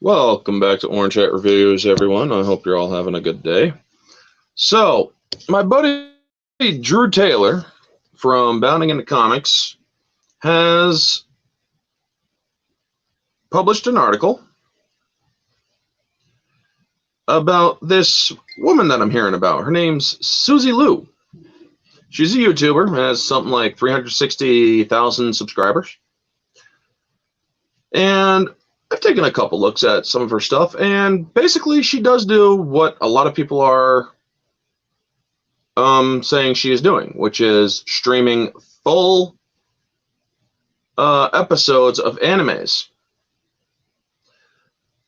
Welcome back to Orange Hat Reviews, everyone. I hope you're all having a good day. So, my buddy Drew Taylor from Bounding into Comics has published an article about this woman that I'm hearing about. Her name's Suzy Lu. She's a YouTuber, has something like 360,000 subscribers. And I've taken a couple looks at some of her stuff, and basically she does do what a lot of people are saying she is doing, which is streaming full episodes of animes.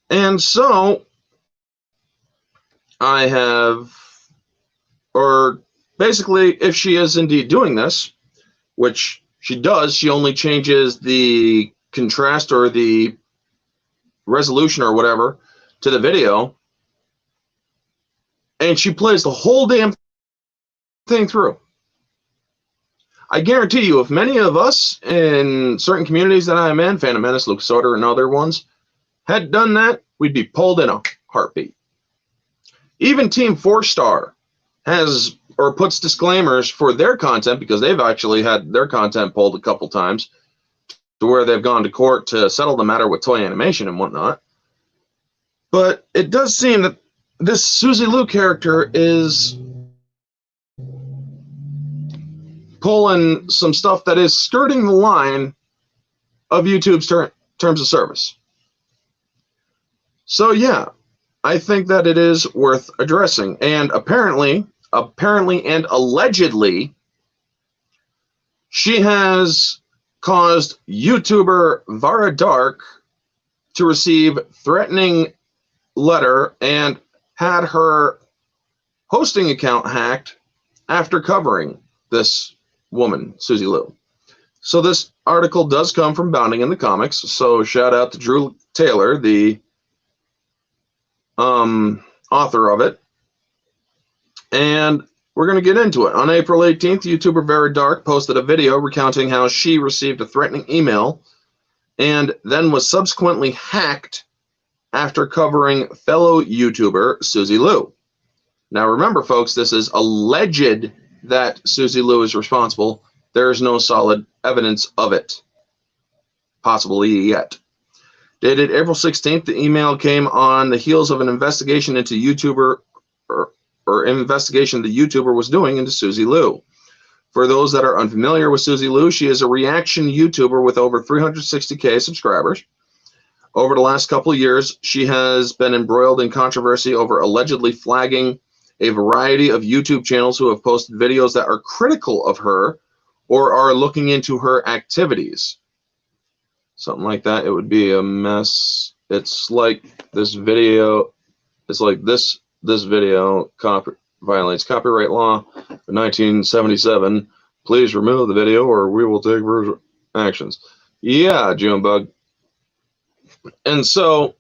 And so I have, or basically if she is indeed doing this, which she does, she only changes the contrast or the resolution or whatever to the video, and she plays the whole damn thing through. I guarantee you, if many of us in certain communities that I'm in, Phantom Menace, Lucas Order, and other ones, had done that, we'd be pulled in a heartbeat. Even Team 4-Star has, or puts disclaimers for their content, because they've actually had their content pulled a couple times, to where they've gone to court to settle the matter with Toy Animation and whatnot. But it does seem that this Suzy Lu character is pulling some stuff that is skirting the line of YouTube's terms of service. So yeah, I think that it is worth addressing. And apparently and allegedly, she has caused YouTuber Vara Dark to receive threatening letter and had her hosting account hacked after covering this woman, Suzy Lu. So this article does come from Bounding in the Comics, so shout out to Drew Taylor, the author of it. And we're going to get into it. On April 18th, YouTuber Vara Dark posted a video recounting how she received a threatening email and then was subsequently hacked after covering fellow YouTuber Suzy Lu. Now remember, folks, this is alleged that Suzy Lu is responsible. There is no solid evidence of it, possibly yet. Dated April 16th, the email came on the heels of an investigation into YouTuber or investigation the YouTuber was doing into Suzy Lu. For those that are unfamiliar with Suzy Lu, she is a reaction YouTuber with over 360K subscribers. Over the last couple of years, she has been embroiled in controversy over allegedly flagging a variety of YouTube channels who have posted videos that are critical of her or are looking into her activities. Something like that. It would be a mess. It's like this video. It's like this video violates copyright law of 1977. Please remove the video or we will take actions. Yeah, Junebug. And so,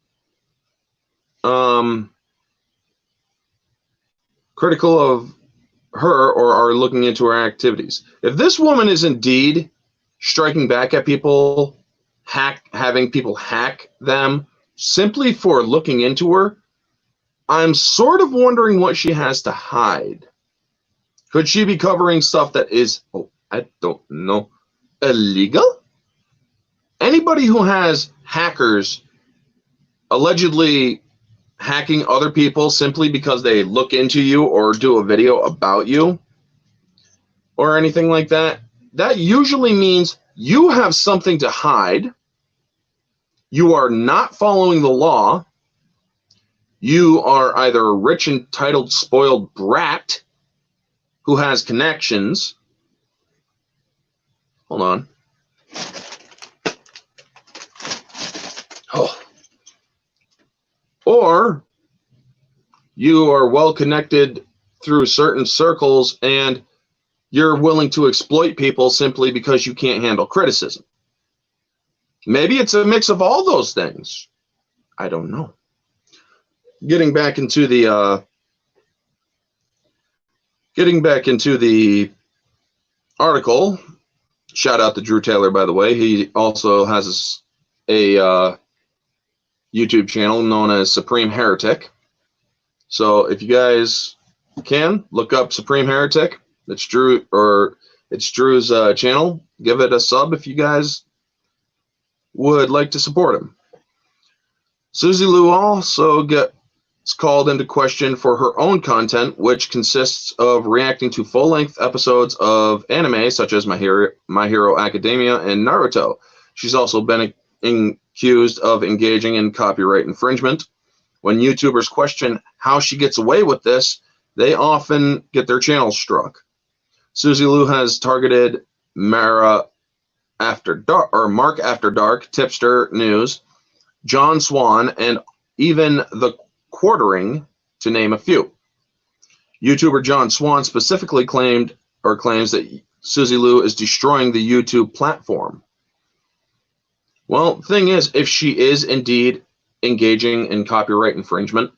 critical of her or are looking into her activities. If this woman is indeed striking back at people, having people hack them simply for looking into her, I'm sort of wondering what she has to hide. Could she be covering stuff that is, I don't know, illegal? Anybody who has hackers allegedly hacking other people simply because they look into you or do a video about you or anything like that, that usually means you have something to hide. You are not following the law. You are either a rich, entitled, spoiled brat who has connections. Hold on. Oh. Or you are well connected through certain circles and you're willing to exploit people simply because you can't handle criticism. Maybe it's a mix of all those things. I don't know. Getting back into the article, shout out to Drew Taylor, by the way. He also has a YouTube channel known as Supreme Heretic. So if you guys can, look up Supreme Heretic. It's Drew, or it's Drew's channel. Give it a sub if you guys would like to support him. Suzy Lu also gets called into question for her own content, which consists of reacting to full-length episodes of anime such as My Hero Academia and Naruto. She's also been accused of engaging in copyright infringement. When YouTubers question how she gets away with this, they often get their channels struck. Suzy Lu has targeted Mark After Dark, Tipster News, John Swan, and even The Quartering, to name a few. YouTuber John Swan specifically claims that Suzy Lu is destroying the YouTube platform. Well, the thing is, if she is indeed engaging in copyright infringement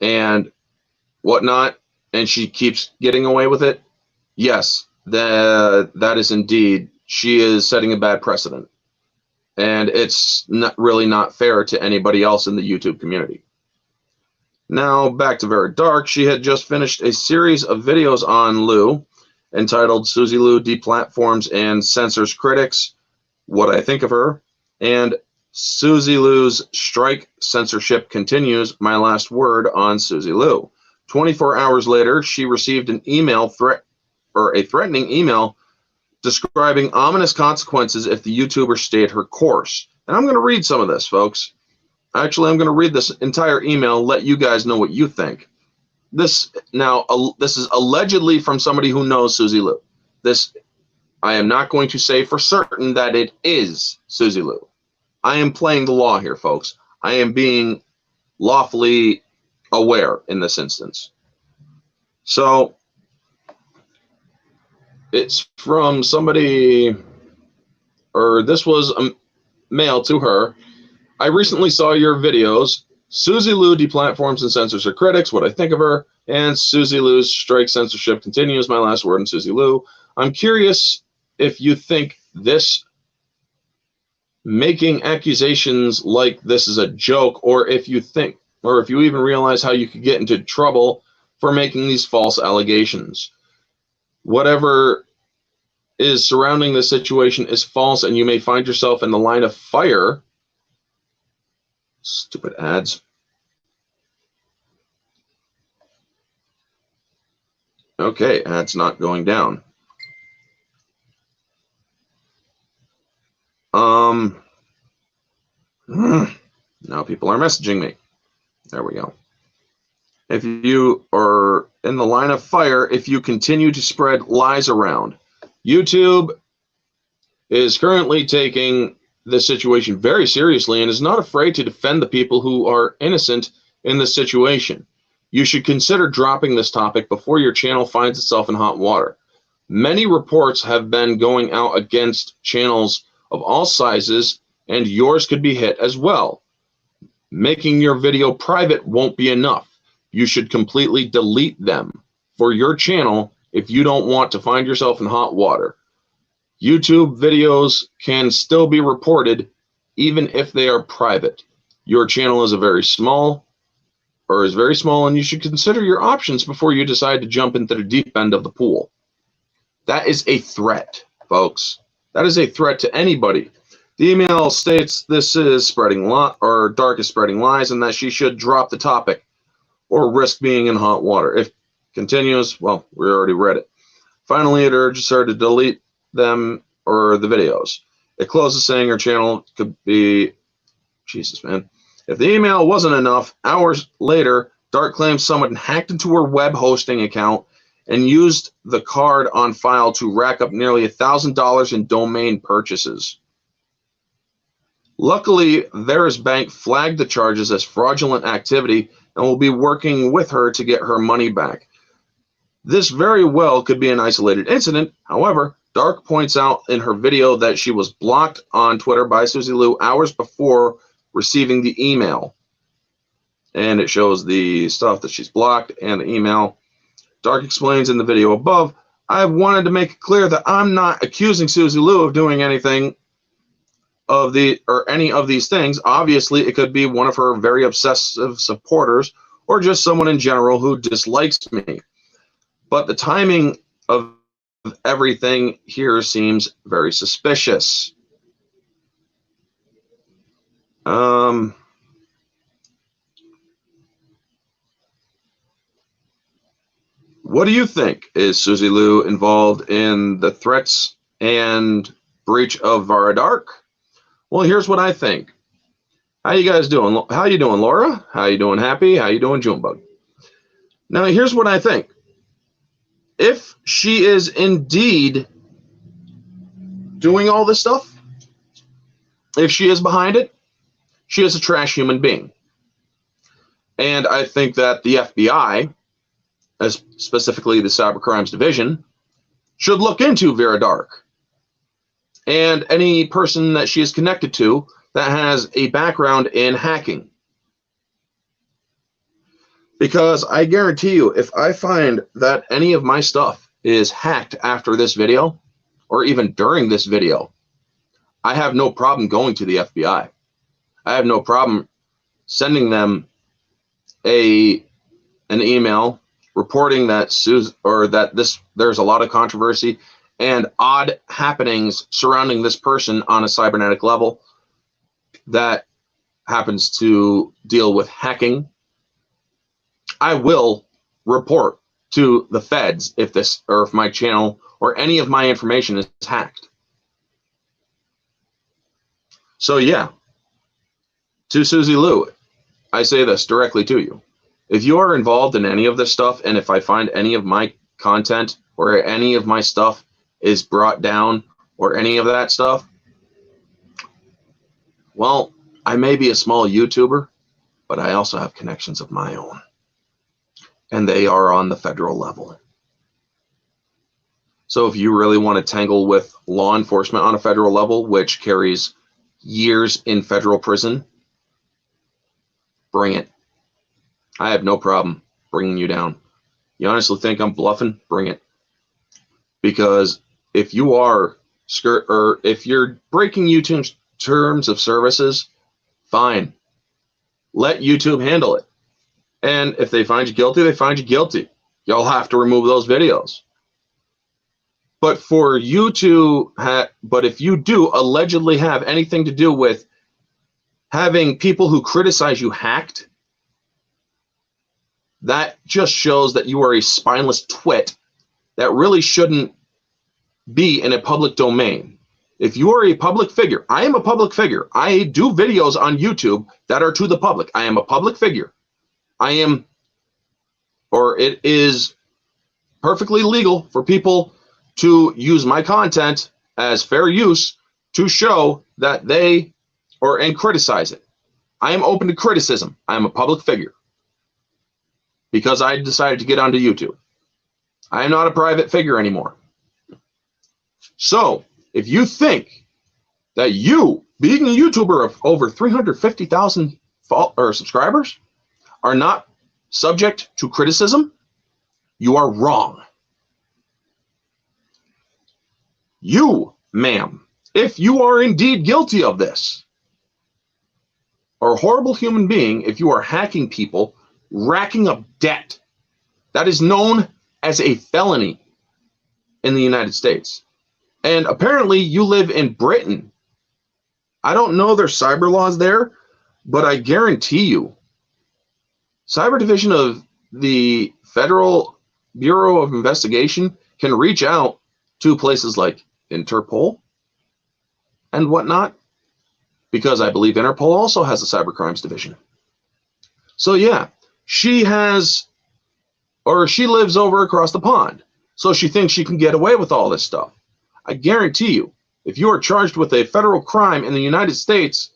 and whatnot, and she keeps getting away with it, yes, that is indeed, she is setting a bad precedent. And it's really not fair to anybody else in the YouTube community. Now, back to Very Dark. She had just finished a series of videos on Lu entitled Suzy Lu Deplatforms and Censors Critics, What I Think of Her, and Suzy Lu's Strike Censorship Continues, My Last Word on Suzy Lu. 24 hours later, she received an email a threatening email describing ominous consequences if the YouTuber stayed her course. And I'm going to read some of this, folks. Actually, I'm going to read this entire email, let you guys know what you think. This is allegedly from somebody who knows Suzy Lu. I am not going to say for certain that it is Suzy Lu. I am playing the law here, folks. I am being lawfully aware in this instance. So, it's from somebody, or this was a mail to her. I recently saw your videos, Suzy Lu Deplatforms and Censors Her Critics, What I Think of Her, and Suzy Lu's Strike Censorship Continues, My Last Word on Suzy Lu. I'm curious if you think this making accusations like this is a joke, or if you even realize how you could get into trouble for making these false allegations. Whatever is surrounding the situation is false, and you may find yourself in the line of fire. Stupid ads. Okay, ads not going down. Now people are messaging me. There we go. If you are in the line of fire, if you continue to spread lies around. YouTube is currently taking this situation very seriously and is not afraid to defend the people who are innocent in this situation. You should consider dropping this topic before your channel finds itself in hot water. Many reports have been going out against channels of all sizes, and yours could be hit as well. Making your video private won't be enough. You should completely delete them for your channel if you don't want to find yourself in hot water. YouTube videos can still be reported even if they are private. Your channel is very small, and you should consider your options before you decide to jump into the deep end of the pool. That is a threat, folks. That is a threat to anybody. The email states this is spreading Dark is spreading lies, and that she should drop the topic or risk being in hot water. If continues, well, we already read it. Finally, it urges her to delete them or the videos. It closes saying her channel could be, Jesus, man. If the email wasn't enough, hours later, Dark claims someone hacked into her web hosting account and used the card on file to rack up nearly $1,000 in domain purchases. Luckily, Verisbank flagged the charges as fraudulent activity and will be working with her to get her money back. This very well could be an isolated incident. However, Dark points out in her video that she was blocked on Twitter by Suzy Lu hours before receiving the email. And it shows the stuff that she's blocked and the email. Dark explains in the video above, I wanted to make it clear that I'm not accusing Suzy Lu of doing anything of the or any of these things. Obviously, it could be one of her very obsessive supporters or just someone in general who dislikes me. But the timing of everything here seems very suspicious. What do you think? Is Suzy Lu involved in the threats and breach of Varadark? Well, here's what I think. How you guys doing? How you doing, Laura? How you doing, Happy? How you doing, Junebug? Now, here's what I think. If she is indeed doing all this stuff, if she is behind it, she is a trash human being. And I think that the FBI, as specifically the Cybercrimes Division, should look into Varadark and any person that she is connected to that has a background in hacking. Because I guarantee you, if I find that any of my stuff is hacked after this video, or even during this video, I have no problem going to the FBI. I have no problem sending them an email reporting that there's a lot of controversy and odd happenings surrounding this person on a cybernetic level that happens to deal with hacking. I will report to the feds if my channel or any of my information is hacked. So yeah, to Suzy Lu, I say this directly to you. If you are involved in any of this stuff, and if I find any of my content or any of my stuff is brought down or any of that stuff, well, I may be a small YouTuber, but I also have connections of my own. And they are on the federal level. So if you really want to tangle with law enforcement on a federal level, which carries years in federal prison, bring it. I have no problem bringing you down. You honestly think I'm bluffing? Bring it. Because if you are if you're breaking YouTube's terms of services, fine. Let YouTube handle it. And if they find you guilty, they find you guilty. You'll have to remove those videos. But if you do allegedly have anything to do with having people who criticize you hacked, that just shows that you are a spineless twit that really shouldn't be in a public domain. If you are a public figure, I am a public figure. I do videos on YouTube that are to the public. I am a public figure. It is perfectly legal for people to use my content as fair use to show that and criticize it. I am open to criticism. I am a public figure because I decided to get onto YouTube. I am not a private figure anymore. So if you think that you, being a YouTuber of over 350,000 subscribers, are not subject to criticism, you are wrong. You, ma'am, if you are indeed guilty of this, are a horrible human being if you are hacking people, racking up debt. That is known as a felony in the United States. And apparently you live in Britain. I don't know their cyber laws there, but I guarantee you, Cyber Division of the Federal Bureau of Investigation can reach out to places like Interpol and whatnot, because I believe Interpol also has a Cybercrimes Division. So yeah, she lives over across the pond, so she thinks she can get away with all this stuff. I guarantee you, if you are charged with a federal crime in the United States,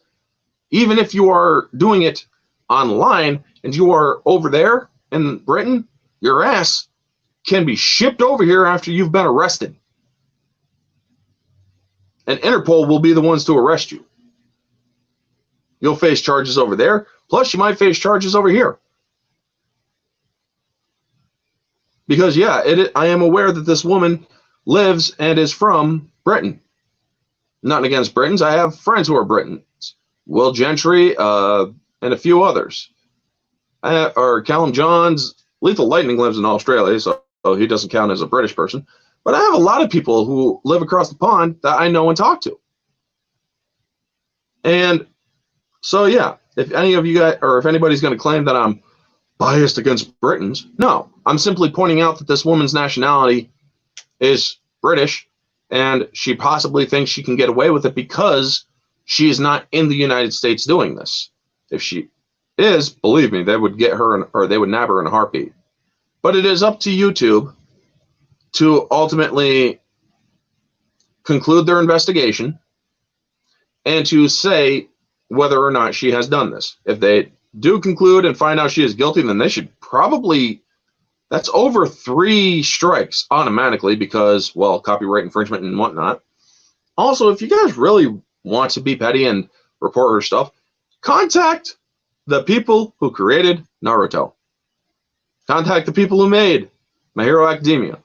even if you are doing it online and you are over there in Britain, your ass can be shipped over here after you've been arrested. And Interpol will be the ones to arrest you. You'll face charges over there, plus you might face charges over here. Because yeah, I am aware that this woman lives and is from Britain. Nothing against Britons. I have friends who are Britons. Will Gentry and a few others. Or Callum Johns. Lethal Lightning lives in Australia, so he doesn't count as a British person. But I have a lot of people who live across the pond that I know and talk to. And so, yeah, if any of you guys, or if anybody's going to claim that I'm biased against Britons, no. I'm simply pointing out that this woman's nationality is British, and she possibly thinks she can get away with it because she is not in the United States doing this. If she is, believe me, they would get her, or they would nab her in a heartbeat. But it is up to YouTube to ultimately conclude their investigation and to say whether or not she has done this. If they do conclude and find out she is guilty, then they should probably, that's over 3 strikes automatically because, well, copyright infringement and whatnot. Also, if you guys really want to be petty and report her stuff, contact the people who created Naruto. Contact the people who made My Hero Academia.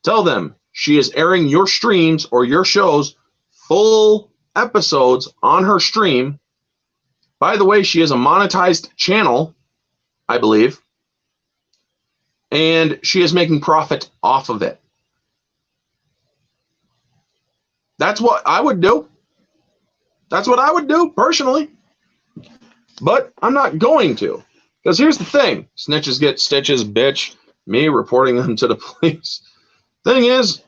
Tell them she is airing your streams or your shows, full episodes on her stream. By the way, she is a monetized channel, I believe, and she is making profit off of it. That's what I would do. That's what I would do personally. But I'm not going to. Because here's the thing. Snitches get stitches, bitch. Me reporting them to the police. Thing is,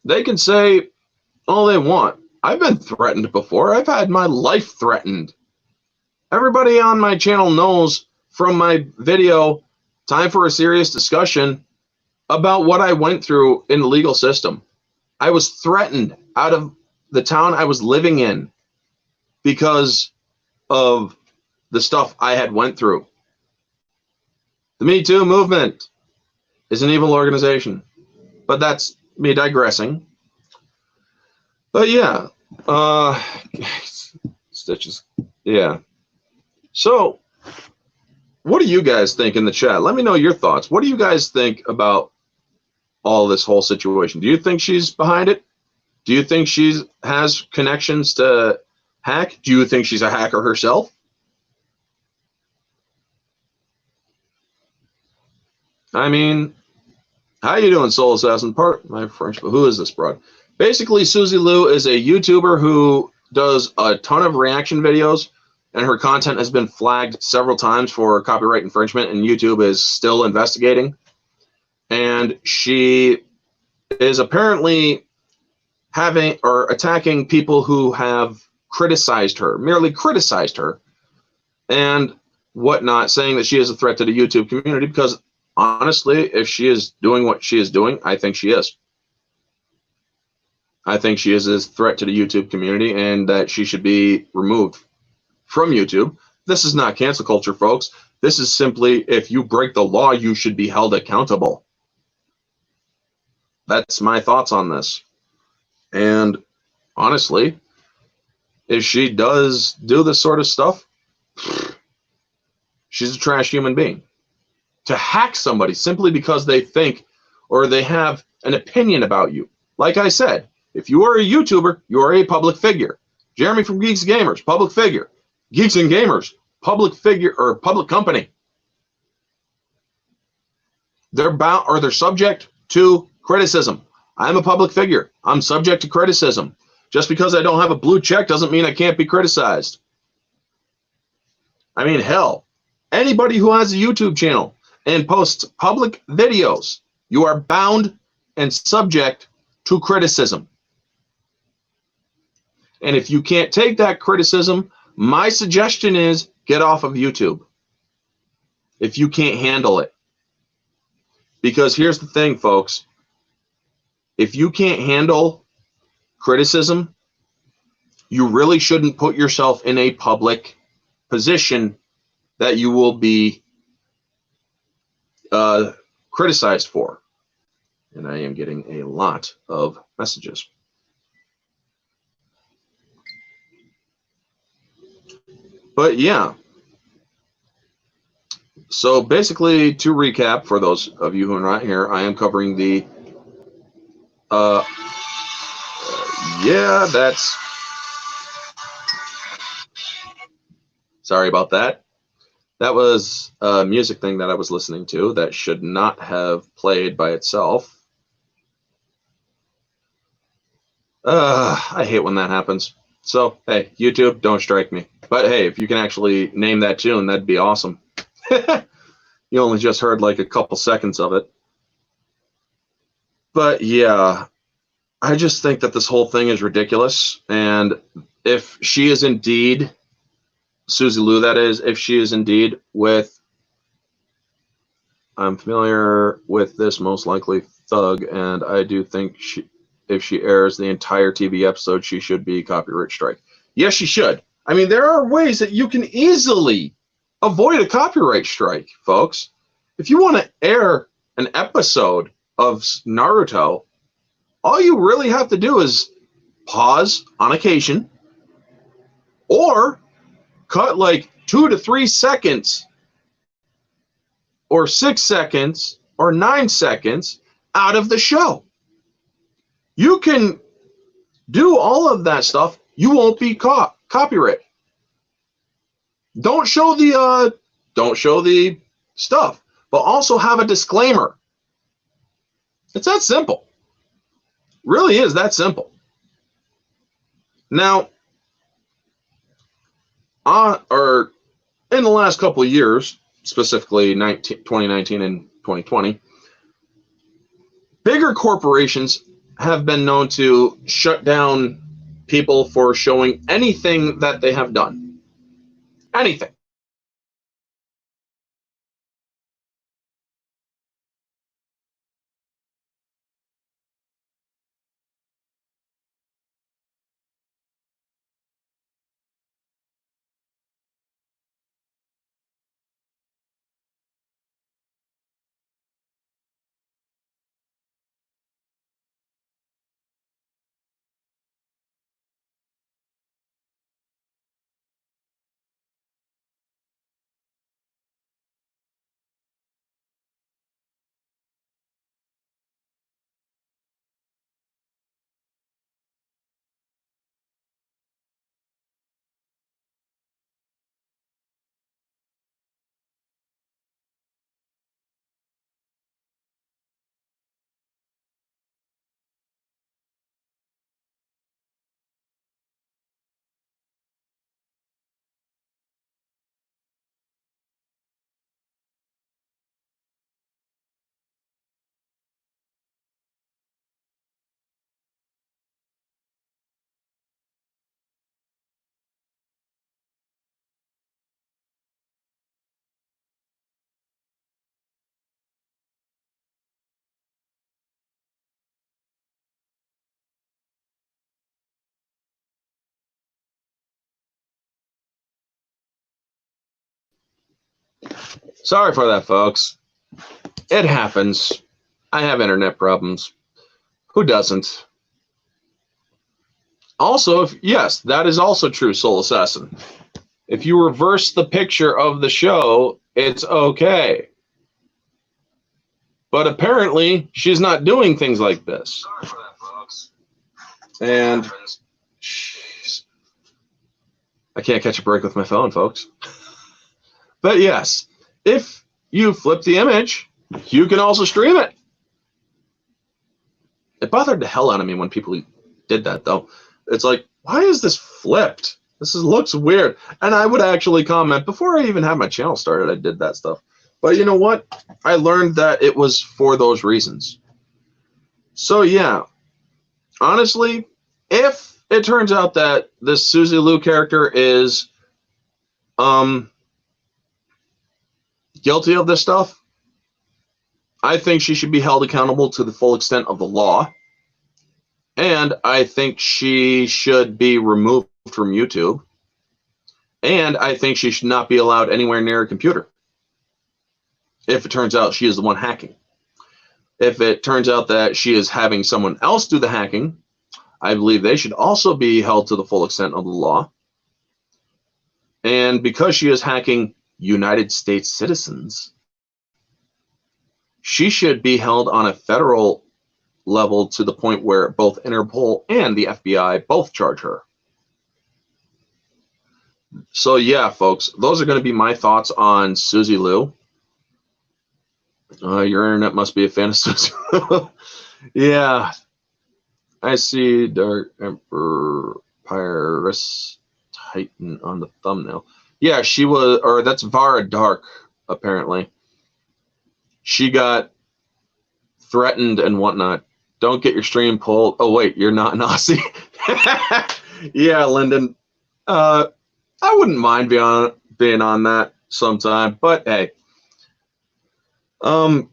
they can say all they want. I've been threatened before. I've had my life threatened. Everybody on my channel knows from my video, Time for a Serious Discussion, about what I went through in the legal system. I was threatened out of the town I was living in because of the stuff I had went through. The Me Too movement is an evil organization, but that's me digressing. But yeah, stitches, yeah. So, what do you guys think in the chat? Let me know your thoughts. What do you guys think about all this whole situation? Do you think she's behind it? Do you think she has connections to hack? Do you think she's a hacker herself? I mean, how you doing, Soul Assassin? Part my French, but who is this broad? Basically, Suzy Lu is a YouTuber who does a ton of reaction videos, and her content has been flagged several times for copyright infringement, and YouTube is still investigating. And she is apparently having or attacking people who have criticized her, merely criticized her, and whatnot, saying that she is a threat to the YouTube community, because honestly, if she is doing what she is doing, I think she is. I think she is a threat to the YouTube community and that she should be removed from YouTube. This is not cancel culture, folks. This is simply, if you break the law, you should be held accountable. That's my thoughts on this. And honestly, if she does do this sort of stuff, she's a trash human being. To hack somebody simply because they think or they have an opinion about you. Like I said, if you are a YouTuber, you are a public figure. Jeremy from Geeks and Gamers, public figure. Geeks and Gamers, public figure or public company. They're bound or they're subject to criticism. I'm a public figure. I'm subject to criticism. Just because I don't have a blue check doesn't mean I can't be criticized. I mean, hell, anybody who has a YouTube channel and posts public videos, you are bound and subject to criticism. And if you can't take that criticism, my suggestion is get off of YouTube if you can't handle it. Because here's the thing, folks. If you can't handle criticism, you really shouldn't put yourself in a public position that you will be criticized for. And I am getting a lot of messages. But yeah. So basically, to recap, for those of you who are not here, I am covering the yeah, that's... Sorry about that. That was a music thing that I was listening to that should not have played by itself. I hate when that happens. So, hey, YouTube, don't strike me. But hey, if you can actually name that tune, that'd be awesome. You only just heard like a couple seconds of it. But yeah, I just think that this whole thing is ridiculous. And if she is indeed, Suzy Lu that is, if she is indeed with, I'm familiar with this most likely thug, and I do think if she airs the entire TV episode, she should be copyright strike. Yes, she should. I mean, there are ways that you can easily avoid a copyright strike, folks. If you want to air an episode of Naruto, all you really have to do is pause on occasion or cut like 2 to 3 seconds or 6 seconds or 9 seconds out of the show. You can do all of that stuff. You won't be caught. Copyright. Don't show the stuff, but also have a disclaimer. It's that simple. Really is that simple. Now, or in the last couple of years, specifically 2019 and 2020, bigger corporations have been known to shut down people for showing anything that they have done. Anything. Sorry for that, folks. It happens. I have internet problems. Who doesn't? Also, yes, that is also true, Soul Assassin. If you reverse the picture of the show, it's okay. But apparently, she's not doing things like this. Sorry for that, folks. And jeez, I can't catch a break with my phone, folks. But yes, if you flip the image, you can also stream it. It bothered the hell out of me when people did that, though. It's like, why is this flipped? Looks weird. And I would actually comment before I even had my channel started. I did that stuff. But you know what? I learned that it was for those reasons. So yeah, honestly, if it turns out that this Suzy Lu character is guilty of this stuff, I think she should be held accountable to the full extent of the law. And I think she should be removed from YouTube. And I think she should not be allowed anywhere near a computer. If it turns out she is the one hacking. If it turns out that she is having someone else do the hacking, I believe they should also be held to the full extent of the law. And because she is hacking United States citizens, she should be held on a federal level to the point where both Interpol and the FBI both charge her. So yeah, folks, those are going to be my thoughts on Suzy Lu. Your internet must be a fan of Suzy Lu. Yeah, I see Dark Emperor Pyrus Titan on the thumbnail. Yeah, she was, or that's Vara Dark, apparently. She got threatened and whatnot. Don't get your stream pulled. Oh, wait, you're not an Aussie. Yeah, Lyndon. I wouldn't mind being on that sometime, but hey. I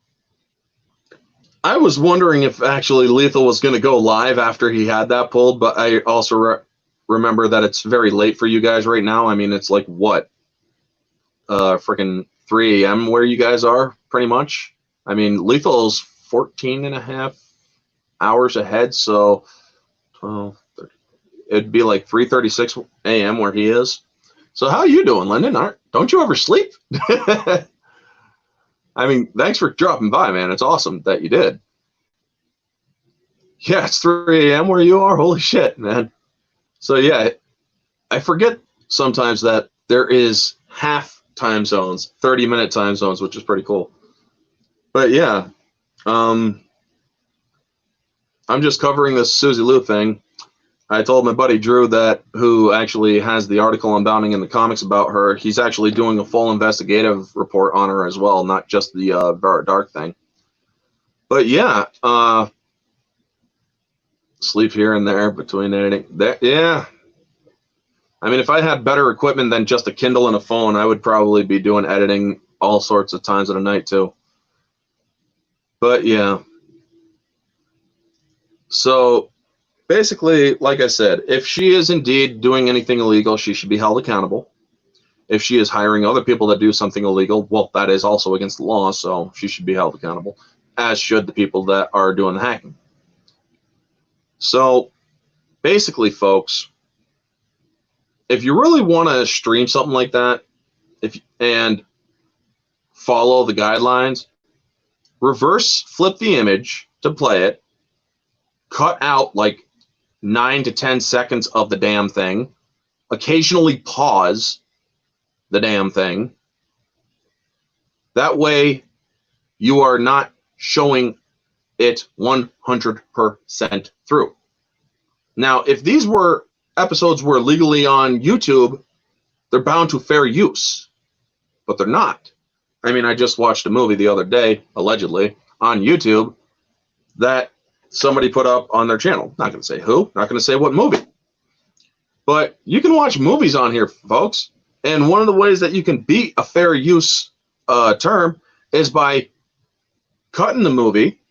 was wondering if actually Lethal was going to go live after he had that pulled, but I also remember that it's very late for you guys right now. I mean, it's like what? Freaking 3 a.m. where you guys are, pretty much. I mean, Lethal is 14 and a half hours ahead, so 12, 30, it'd be like 3:36 a.m. where he is. So how are you doing, Lyndon? Don't you ever sleep? I mean, thanks for dropping by, man. It's awesome that you did. Yeah, it's 3 a.m. where you are. Holy shit, man. So yeah, I forget sometimes that there is half time zones, 30-minute time zones, which is pretty cool. But yeah, I'm just covering this Suzy Lu thing. I told my buddy Drew that, who actually has the article on Bounding in the comics about her, he's actually doing a full investigative report on her as well, not just the Vara Dark thing. But yeah, sleep here and there between editing. Yeah. I mean, if I had better equipment than just a Kindle and a phone, I would probably be doing editing all sorts of times of the night too. But yeah. So basically, like I said, if she is indeed doing anything illegal, she should be held accountable. If she is hiring other people that do something illegal, well, that is also against the law, so she should be held accountable, as should the people that are doing the hacking. So basically, folks, if you really want to stream something like that and follow the guidelines, reverse flip the image to play it, cut out like 9 to 10 seconds of the damn thing, occasionally pause the damn thing. That way you are not showing it 100% through. Now, if these episodes were legally on YouTube, they're bound to fair use, but they're not. I mean, I just watched a movie the other day, allegedly, on YouTube that somebody put up on their channel. Not going to say who, not going to say what movie. But you can watch movies on here, folks. And one of the ways that you can beat a fair use term is by cutting the movie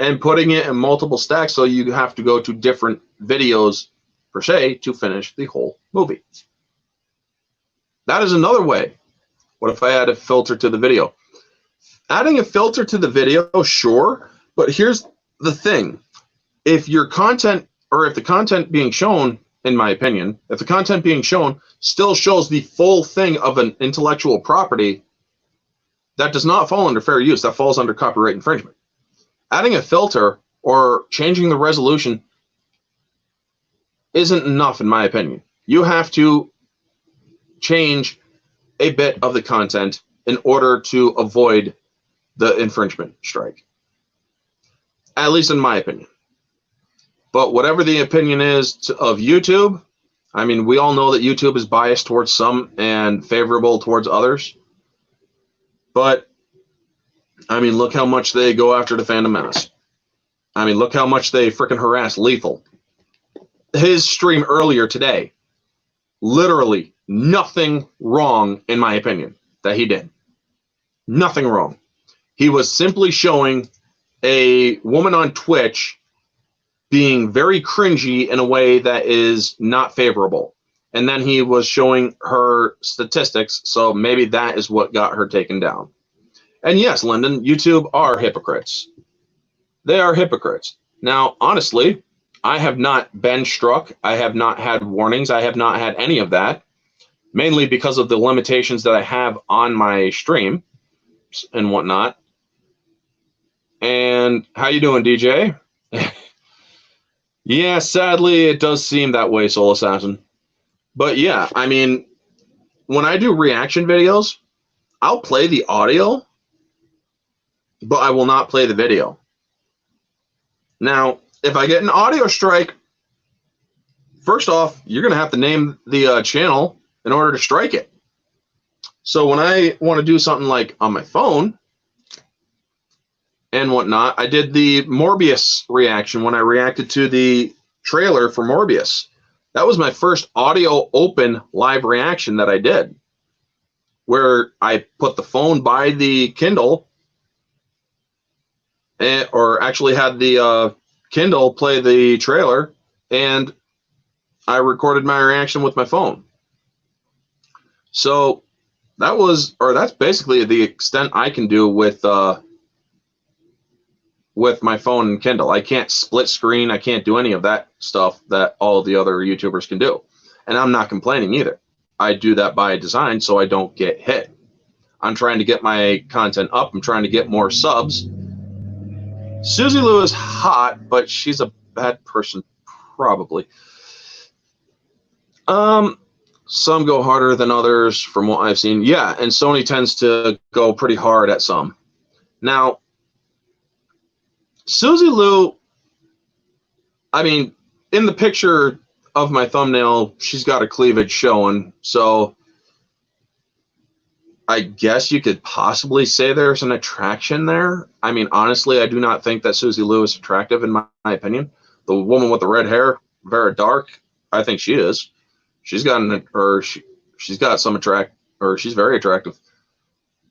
and putting it in multiple stacks, so you have to go to different videos per se to finish the whole movie. That is another way. What if I add a filter to the video? Adding a filter to the video, sure, but here's the thing. If your content, or if the content being shown, in my opinion, if the content being shown still shows the full thing of an intellectual property, that does not fall under fair use. That falls under copyright infringement. Adding a filter or changing the resolution isn't enough, in my opinion. You have to change a bit of the content in order to avoid the infringement strike. At least in my opinion. But whatever the opinion is of YouTube, I mean, we all know that YouTube is biased towards some and favorable towards others. But, I mean, look how much they go after the Phantom Menace. I mean, look how much they freaking harass Lethal. His stream earlier today, literally nothing wrong, in my opinion, that he did. Nothing wrong. He was simply showing a woman on Twitch being very cringy in a way that is not favorable. And then he was showing her statistics, so maybe that is what got her taken down. And yes, Lyndon, YouTube are hypocrites. They are hypocrites. Now, honestly, I have not been struck. I have not had warnings. I have not had any of that, mainly because of the limitations that I have on my stream and whatnot. And how you doing, DJ? Yeah, sadly, it does seem that way, Soul Assassin. But yeah, I mean, when I do reaction videos, I'll play the audio, but I will not play the video. Now, if I get an audio strike, first off, you're going to have to name the channel in order to strike it. So when I want to do something like on my phone and whatnot, I did the Morbius reaction when I reacted to the trailer for Morbius. That was my first audio open live reaction that I did, where I put the phone by the Kindle, or actually had the Kindle play the trailer, and I recorded my reaction with my phone. So that's basically the extent I can do with my phone and Kindle. I can't split screen. I can't do any of that stuff that all of the other YouTubers can do. And I'm not complaining either. I do that by design so I don't get hit. I'm trying to get my content up. I'm trying to get more subs. Suzy Lu is hot, but she's a bad person, probably. Some go harder than others from what I've seen. Yeah, and Sony tends to go pretty hard at some. Now, Suzy Lu, I mean, in the picture of my thumbnail, she's got her cleavage showing, so I guess you could possibly say there's an attraction there. I mean, honestly, I do not think that Suzy Lu is attractive in my opinion. The woman with the red hair, very dark, I think she is. She's got she's got some she's very attractive.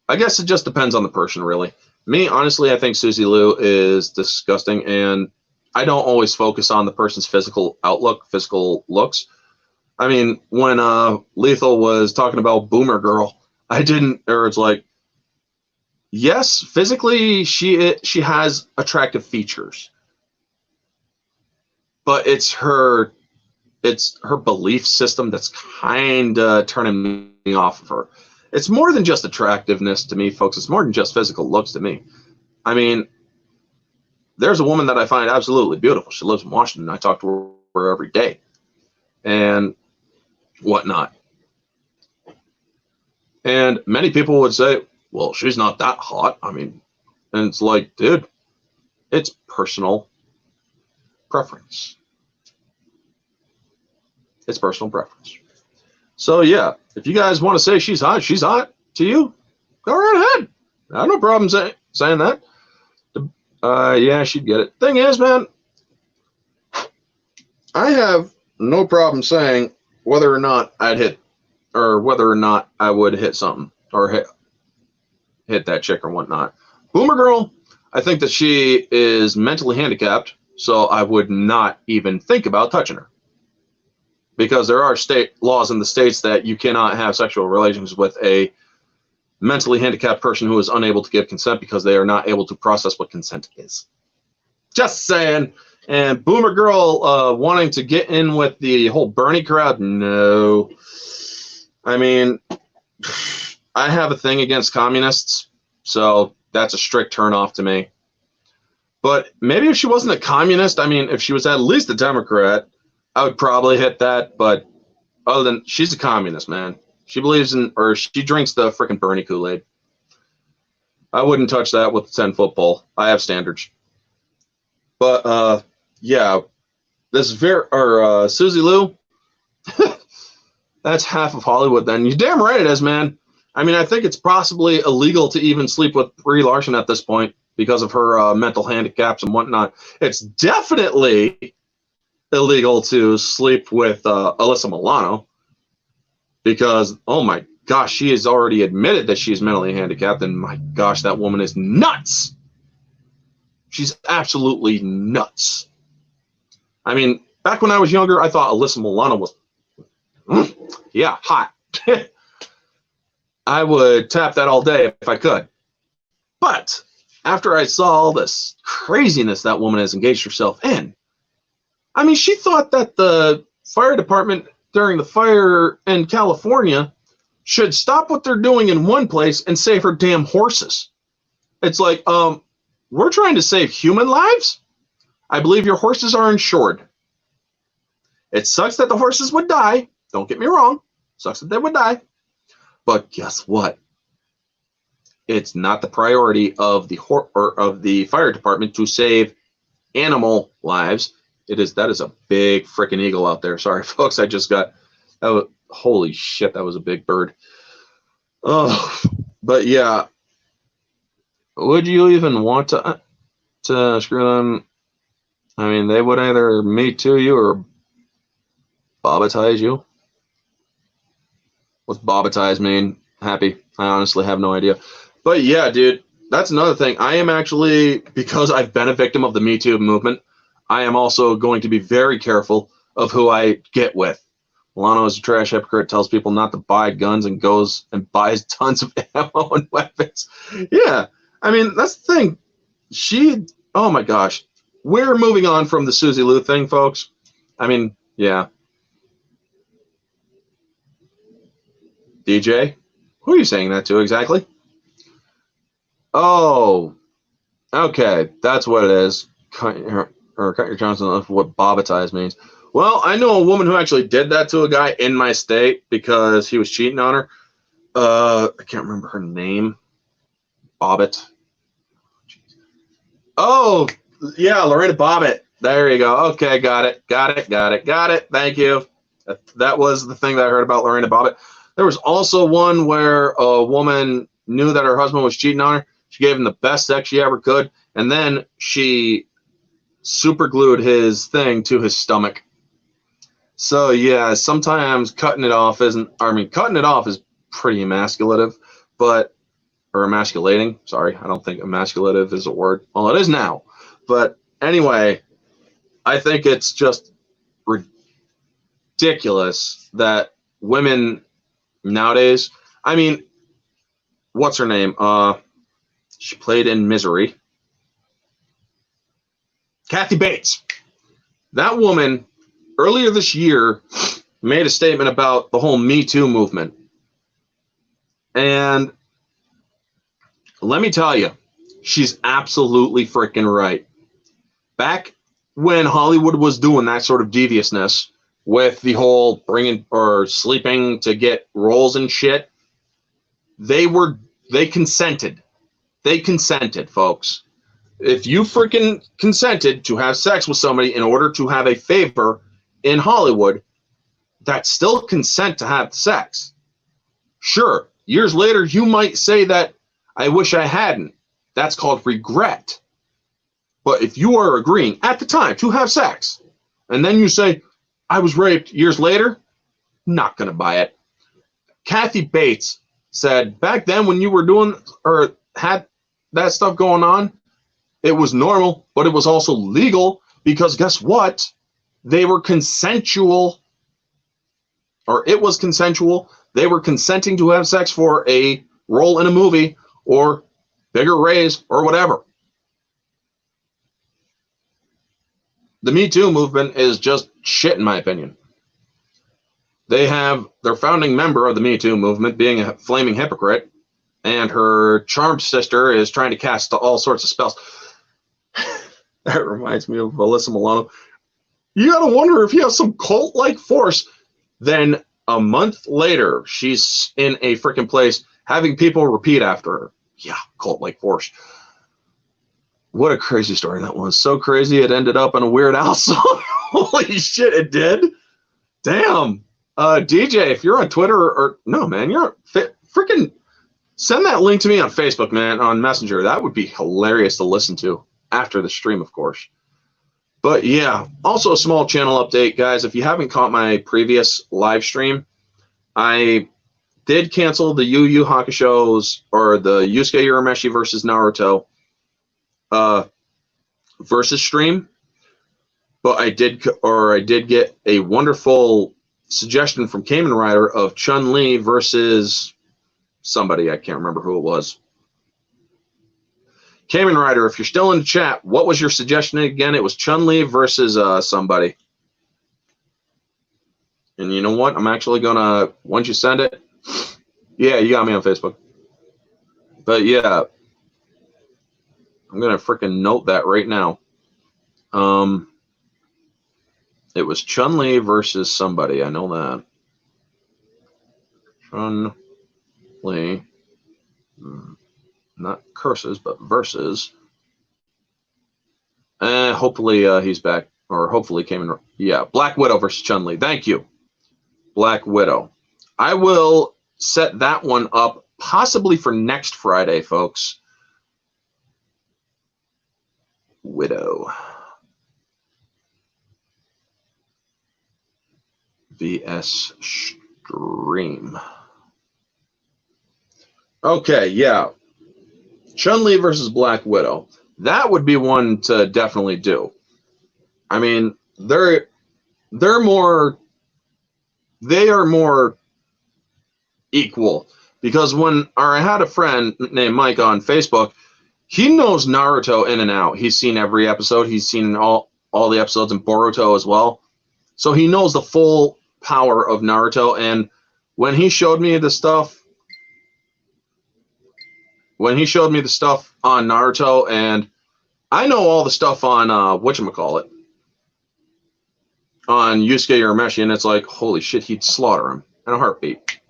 I guess it just depends on the person, really. Me, honestly, I think Suzy Lu is disgusting, and I don't always focus on the person's physical outlook, physical looks. I mean, when Lethal was talking about Boomer Girl, it's like, yes, physically she has attractive features, but it's her belief system that's kind of turning me off of her. It's more than just attractiveness to me, folks. It's more than just physical looks to me. I mean, there's a woman that I find absolutely beautiful. She lives in Washington. I talk to her every day and whatnot. And many people would say, well, she's not that hot. I mean, and it's like, dude, it's personal preference. It's personal preference. So, yeah, if you guys want to say she's hot to you, go right ahead. I have no problem saying that. Yeah, she'd get it. Thing is, man, I have no problem saying whether or not I'd hit, or whether or not I would hit something, or hit that chick or whatnot. Boomer Girl, I think that she is mentally handicapped, so I would not even think about touching her. Because there are state laws in the states that you cannot have sexual relations with a mentally handicapped person who is unable to give consent because they are not able to process what consent is. Just saying. And Boomer Girl wanting to get in with the whole Bernie crowd, no. I mean, I have a thing against communists, so that's a strict turnoff to me. But maybe if she wasn't a communist, I mean, if she was at least a Democrat, I would probably hit that. But other than, she's a communist, man. She believes in, or she drinks the freaking Bernie Kool-Aid. I wouldn't touch that with a 10-foot pole. I have standards. But yeah, this Suzy Lu, that's half of Hollywood. Then you're damn right it is, man. I mean, I think it's possibly illegal to even sleep with Brie Larson at this point because of her mental handicaps and whatnot. It's definitely illegal to sleep with Alyssa Milano because, oh my gosh, she has already admitted that she's mentally handicapped, and my gosh, that woman is nuts. She's absolutely nuts. I mean, back when I was younger, I thought Alyssa Milano was, yeah, hot. I would tap that all day if I could. But after I saw all this craziness that woman has engaged herself in, I mean, she thought that the fire department during the fire in California should stop what they're doing in one place and save her damn horses. It's like, we're trying to save human lives? I believe your horses are insured. It sucks that the horses would die. Don't get me wrong. Sucks that they would die. But guess what? It's not the priority of the fire department to save animal lives. That is a big freaking eagle out there. Sorry, folks. I just got that was, holy shit, that was a big bird. Oh, but yeah. Would you even want to screw them? I mean, they would either Me Too you or bobatize you. What's bobatize mean? Happy. I honestly have no idea. But yeah, dude, that's another thing. I am actually, because I've been a victim of the Me Too movement, I am also going to be very careful of who I get with. Milano is a trash hypocrite, tells people not to buy guns and goes and buys tons of ammo and weapons. Yeah, I mean, that's the thing. Oh my gosh. We're moving on from the Suzy Lu thing, folks. I mean, yeah. DJ? Who are you saying that to exactly? Oh, okay. That's what it is. Cut your Johnson off what bobatize means. Well, I know a woman who actually did that to a guy in my state because he was cheating on her. I can't remember her name. Bobbitt. Oh, yeah, Lorena Bobbitt. There you go. Okay, got it. Thank you. That was the thing that I heard about Lorena Bobbitt. There was also one where a woman knew that her husband was cheating on her. She gave him the best sex she ever could, and then she super glued his thing to his stomach. So yeah, sometimes cutting it off is pretty emasculative, or emasculating. Sorry, I don't think emasculative is a word. Well, it is now. But anyway, I think it's just ridiculous that women nowadays, I mean, what's her name? She played in Misery. Kathy Bates. That woman earlier this year made a statement about the whole Me Too movement. And let me tell you, she's absolutely freaking right. Back when Hollywood was doing that sort of deviousness with the whole bringing or sleeping to get roles and shit, they consented. They consented, folks. If you freaking consented to have sex with somebody in order to have a favor in Hollywood, that's still consent to have sex. Sure, years later, you might say that, I wish I hadn't. That's called regret. But if you are agreeing at the time to have sex, and then you say, I was raped years later, not going to buy it. Kathy Bates said, back then when you were doing or had that stuff going on, it was normal, but it was also legal because guess what? They were consensual, or it was consensual. They were consenting to have sex for a role in a movie or bigger raise or whatever. The Me Too movement is just shit, in my opinion. They have their founding member of the Me Too movement being a flaming hypocrite, and her charmed sister is trying to cast all sorts of spells. That reminds me of Alyssa Milano. You gotta wonder if he has some cult-like force. Then a month later, she's in a freaking place having people repeat after her. Yeah, cult-like force. What a crazy story that was. So crazy it ended up in a Weird Al song. Holy shit, it did. Damn. DJ, if you're on Twitter or no, man, you're freaking send that link to me on Facebook, man, on Messenger. That would be hilarious to listen to after the stream, of course. But yeah, also a small channel update, guys. If you haven't caught my previous live stream, I did cancel the Yu Yu Hakusho's or the Yusuke Urameshi versus Naruto versus stream, but I did get a wonderful suggestion from Kamen Rider of Chun-Li versus somebody. I can't remember who it was. Kamen Rider, if you're still in the chat, what was your suggestion again? It was Chun-Li versus somebody. And you know what? I'm actually gonna, once you send it, yeah, you got me on Facebook. But yeah, I'm gonna freaking note that right now. It was Chun-Li versus somebody. I know that. Chun-Li, not curses, but versus. Hopefully he's back, or hopefully came in. Yeah, Black Widow versus Chun-Li. Thank you, Black Widow. I will set that one up possibly for next Friday, folks. Widow. VS Stream. Okay, yeah. Chun-Li versus Black Widow. That would be one to definitely do. I mean, they are more equal, because I had a friend named Mike on Facebook. He knows Naruto in and out. He's seen every episode. He's seen all the episodes in Boruto as well. So he knows the full power of Naruto. And when he showed me the stuff on Naruto, and I know all the stuff on whatchamacallit, on Yusuke Urameshi, and it's like, holy shit, he'd slaughter him in a heartbeat.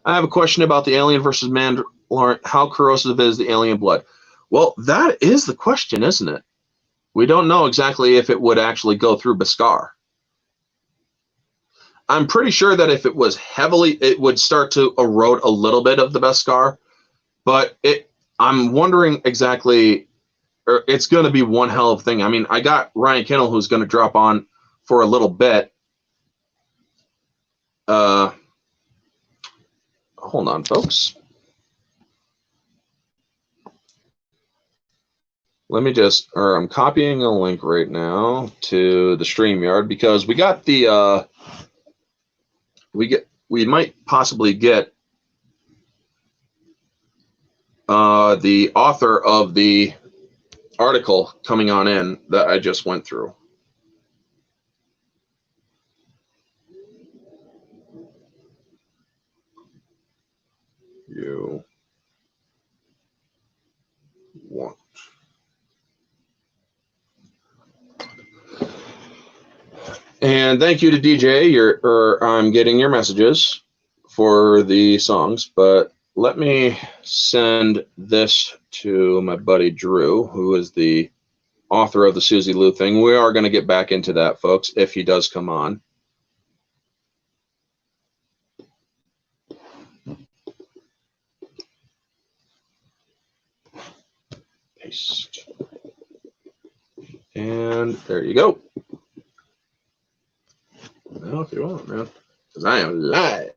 I have a question about the alien versus Mandalorian. How corrosive is the alien blood? Well, that is the question, isn't it? We don't know exactly if it would actually go through Beskar. I'm pretty sure that if it was heavily, it would start to erode a little bit of the Beskar, but I'm wondering exactly, or it's going to be one hell of a thing. I mean, I got Ryan Kennel, who's going to drop on for a little bit. Hold on, folks. Let me I'm copying a link right now to the StreamYard, because we got the, we might possibly get the author of the article coming on in that I just went through. You want. And thank you to DJ. I'm getting your messages for the songs, but let me send this to my buddy Drew, who is the author of the Suzy Lu thing. We are going to get back into that, folks, if he does come on. Paste. And there you go. Now, if you want, man, because I am live.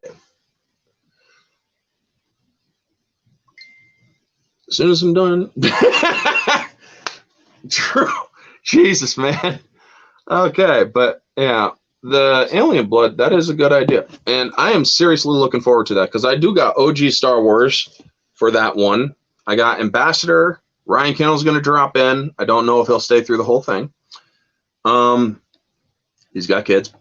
As soon as I'm done. True. Jesus, man. Okay, but yeah, the alien blood, that is a good idea. And I am seriously looking forward to that, because I do got OG Star Wars for that one. I got Ambassador. Ryan Kennel's going to drop in. I don't know if he'll stay through the whole thing. He's got kids.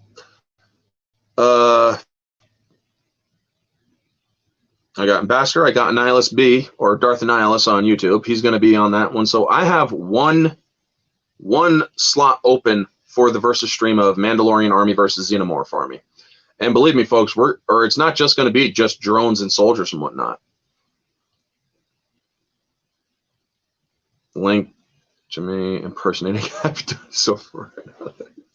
I got Ambassador. I got Nihilus B, or Darth Nihilus on YouTube. He's going to be on that one. So I have one slot open for the versus stream of Mandalorian Army versus Xenomorph Army. And believe me, folks, it's not just going to be just drones and soldiers and whatnot. Link to me impersonating so for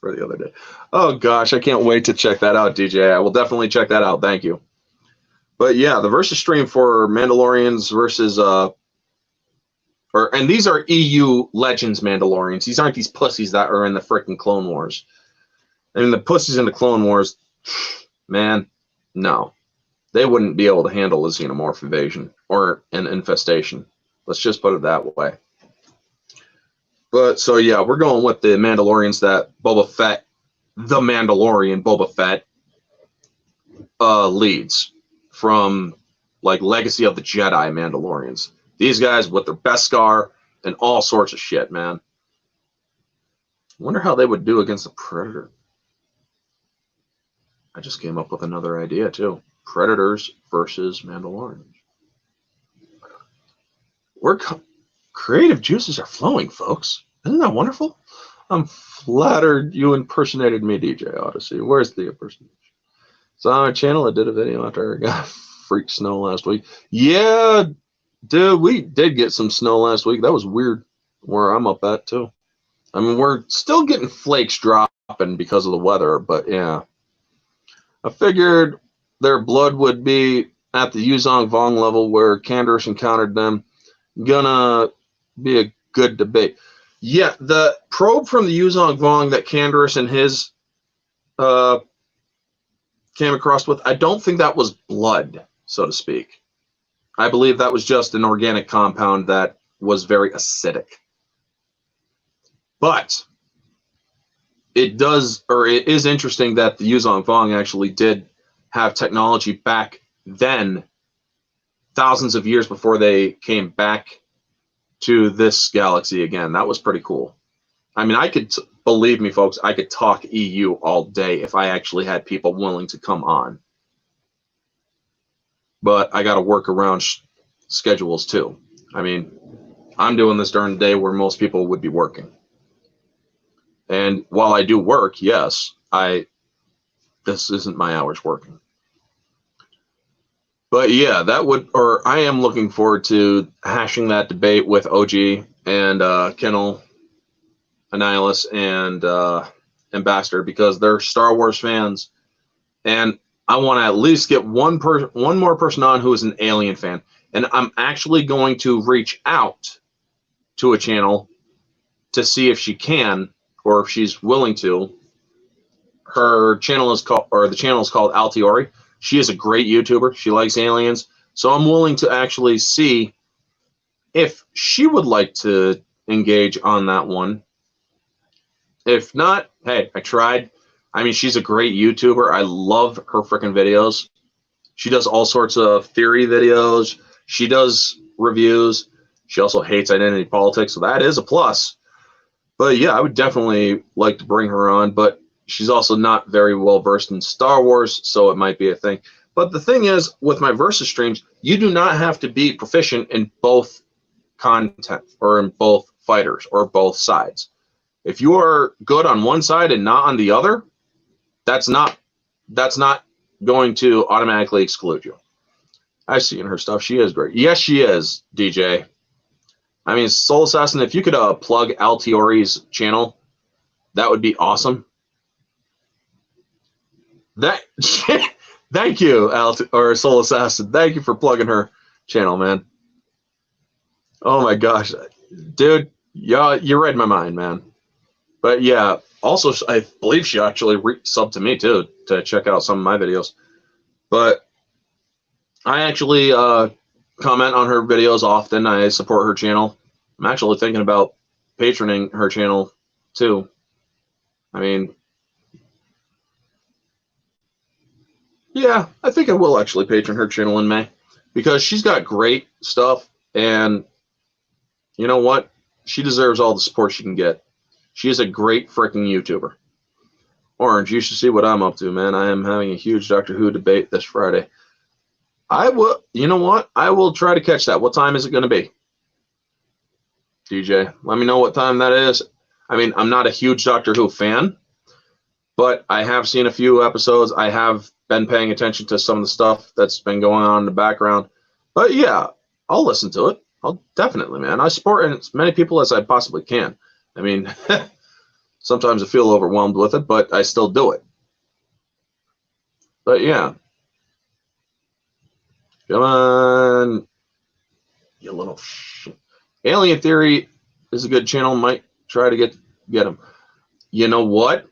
the other day. Oh gosh, I can't wait to check that out, DJ. I will definitely check that out. Thank you. But yeah, the versus stream for Mandalorians versus and these are EU Legends Mandalorians. These aren't these pussies that are in the freaking Clone Wars. I mean, the pussies in the Clone Wars, man, no. They wouldn't be able to handle a xenomorph invasion or an infestation. Let's just put it that way. But so yeah, we're going with the Mandalorians that Boba Fett, the Mandalorian Boba Fett, leads from, like, Legacy of the Jedi Mandalorians. These guys with their Beskar and all sorts of shit, man. I wonder how they would do against a Predator. I just came up with another idea too. Predators versus Mandalorians. Creative juices are flowing, folks. Isn't that wonderful? I'm flattered you impersonated me, DJ Odyssey. Where's the impersonation? It's on our channel. I did a video after I got freak snow last week. Yeah, dude, we did get some snow last week. That was weird where I'm up at, too. I mean, we're still getting flakes dropping because of the weather, but yeah. I figured their blood would be at the Yuzong Vong level where Canderous encountered them. Gonna be a good debate. Yeah, the probe from the Yuzong Vong that Canderous and his came across with, I don't think that was blood, so to speak. I believe that was just an organic compound that was very acidic. But it is interesting that the Yuzong Vong actually did have technology back then, thousands of years before they came back to this galaxy again. That was pretty cool. I mean, believe me, folks, I could talk EU all day if I actually had people willing to come on. But I got to work around schedules too. I mean, I'm doing this during the day where most people would be working. And while I do work, yes, this isn't my hours working. But yeah, I am looking forward to hashing that debate with OG and Kennel, Annihilus, and Ambassador, because they're Star Wars fans, and I want to at least get one more person on who is an Alien fan. And I'm actually going to reach out to a channel to see if she can, or if she's willing to. The channel is called Altiori. She is a great YouTuber. She likes aliens. So I'm willing to actually see if she would like to engage on that one. If not, hey, I tried. I mean, she's a great YouTuber. I love her freaking videos. She does all sorts of theory videos. She does reviews. She also hates identity politics, so that is a plus. But yeah, I would definitely like to bring her on, but she's also not very well versed in Star Wars, so it might be a thing. But the thing is, with my Versus streams, you do not have to be proficient in both content or in both fighters or both sides. If you are good on one side and not on the other, that's not going to automatically exclude you. I've seen her stuff. She is great. Yes, she is, DJ. I mean, Soul Assassin, if you could plug Altiori's channel, that would be awesome. Thank you, Soul Assassin. Thank you for plugging her channel, man. Oh my gosh, dude, yeah, you read my mind, man. But yeah, also I believe she actually subbed to me too to check out some of my videos. But I actually comment on her videos often. I support her channel. I'm actually thinking about patroning her channel too. I mean, yeah, I think I will actually patron her channel in May, because she's got great stuff, and you know what? She deserves all the support she can get. She is a great freaking YouTuber. Orange, you should see what I'm up to, man. I am having a huge Doctor Who debate this Friday. You know what? I will try to catch that. What time is it going to be? DJ, let me know what time that is. I mean, I'm not a huge Doctor Who fan, but I have seen a few episodes. I have been paying attention to some of the stuff that's been going on in the background. But yeah, I'll listen to it. I'll definitely, man. I support as many people as I possibly can. I mean, sometimes I feel overwhelmed with it, but I still do it. But yeah. Come on. You little shit. Alien Theory is a good channel. Might try to get him. You know what?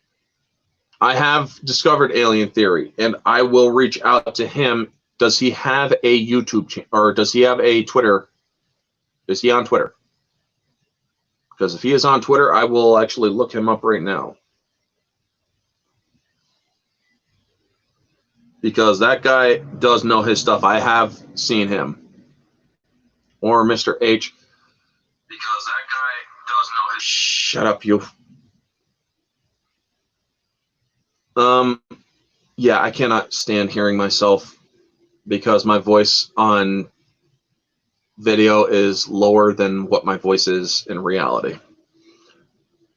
I have discovered Alien Theory, and I will reach out to him. Does he have a YouTube channel, or does he have a Twitter? Is he on Twitter? Because if he is on Twitter, I will actually look him up right now. Because that guy does know his stuff. I have seen him. Or Mr. H. Because that guy does know his... Shut up, you. Yeah, I cannot stand hearing myself because my voice on video is lower than what my voice is in reality.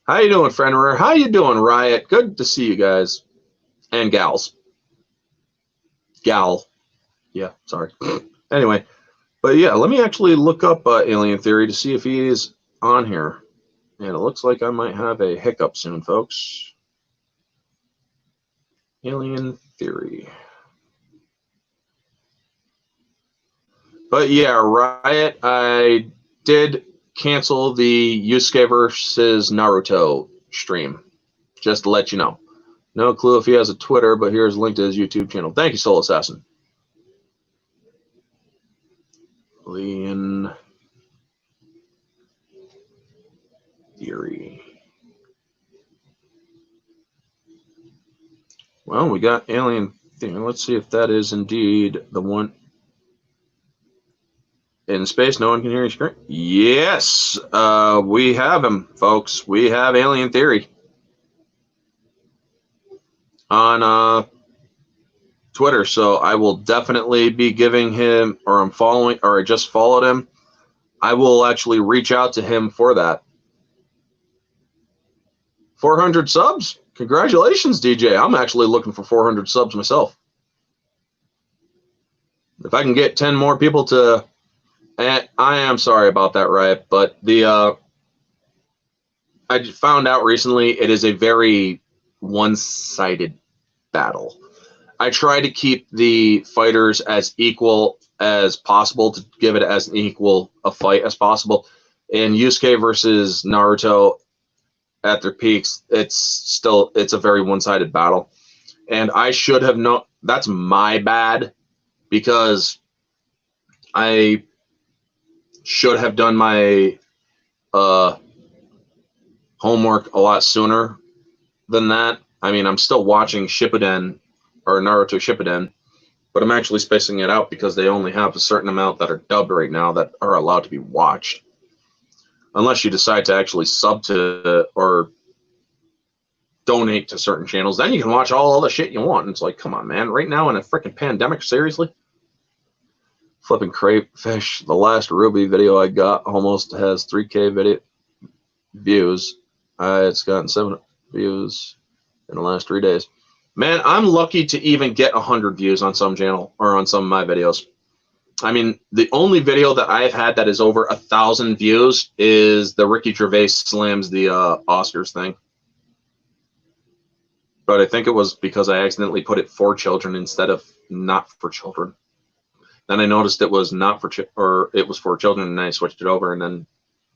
How you doing, Fenrir? How you doing, Riot? Good to see you guys and gals. Gal. Yeah, sorry. Anyway, but yeah, let me actually look up Alien Theory to see if he is on here. And it looks like I might have a hiccup soon, folks. Alien Theory. But yeah, Riot, I did cancel the Yusuke versus Naruto stream. Just to let you know. No clue if he has a Twitter, but here's a link to his YouTube channel. Thank you, Soul Assassin. Alien Theory. Well, we got Alien Theory. Let's see if that is indeed the one. In space, no one can hear you scream. Yes, we have him, folks. We have Alien Theory on Twitter. So I will definitely be giving him, or I'm following, or I just followed him. I will actually reach out to him for that. 400 subs? Congratulations, DJ. I'm actually looking for 400 subs myself. If I can get 10 more people to, and I am sorry about that, Riot, but the I found out recently it is a very one-sided battle. I try to keep the fighters as equal as possible to give it as an equal a fight as possible. In Yusuke versus Naruto at their peaks, it's a very one-sided battle. And I should have known. That's my bad, because I should have done my homework a lot sooner than that. I mean, I'm still watching Shippuden, or Naruto Shippuden, but I'm actually spacing it out because they only have a certain amount that are dubbed right now that are allowed to be watched. Unless you decide to actually sub to or donate to certain channels, then you can watch all the shit you want. And it's like, come on, man. Right now in a freaking pandemic, seriously? Flipping crayfish. The last Ruby video I got almost has 3K video views. It's gotten 7 views in the last 3 days. Man, I'm lucky to even get 100 views on some channel or on some of my videos. I mean, the only video that I've had that is over 1,000 views is the Ricky Gervais slams the Oscars thing. But I think it was because I accidentally put it for children instead of not for children. Then I noticed it was not for or it was for children, and I switched it over, and then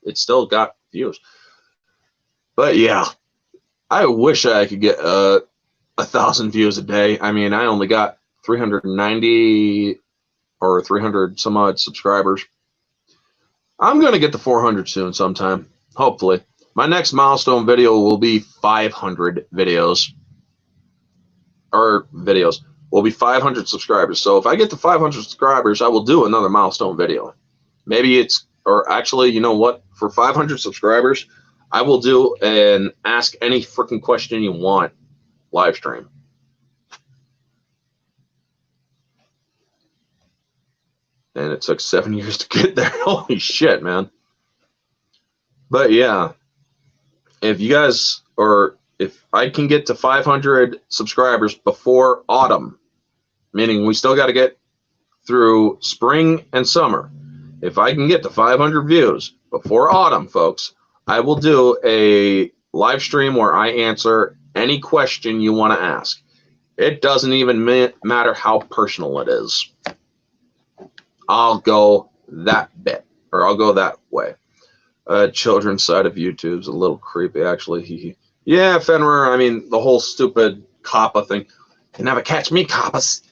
it still got views. But yeah, I wish I could get 1,000 views a day. I mean, I only got 390 or 300 some odd subscribers. I'm going to get to 400 soon sometime, hopefully. My next milestone video will be 500 videos. Or videos. Will be 500 subscribers. So if I get to 500 subscribers, I will do another milestone video. Maybe it's, or actually, you know what? For 500 subscribers, I will do an ask any freaking question you want live stream. And it took 7 years to get there. Holy shit, man. But yeah, if you guys, or if I can get to 500 subscribers before autumn, meaning we still got to get through spring and summer. If I can get to 500 views before autumn, folks, I will do a live stream where I answer any question you want to ask. It doesn't even matter how personal it is. I'll go that bit, or I'll go that way. Children's side of YouTube's a little creepy, actually. Yeah, Fenrir, I mean, the whole stupid COPPA thing. You never catch me, COPPAs.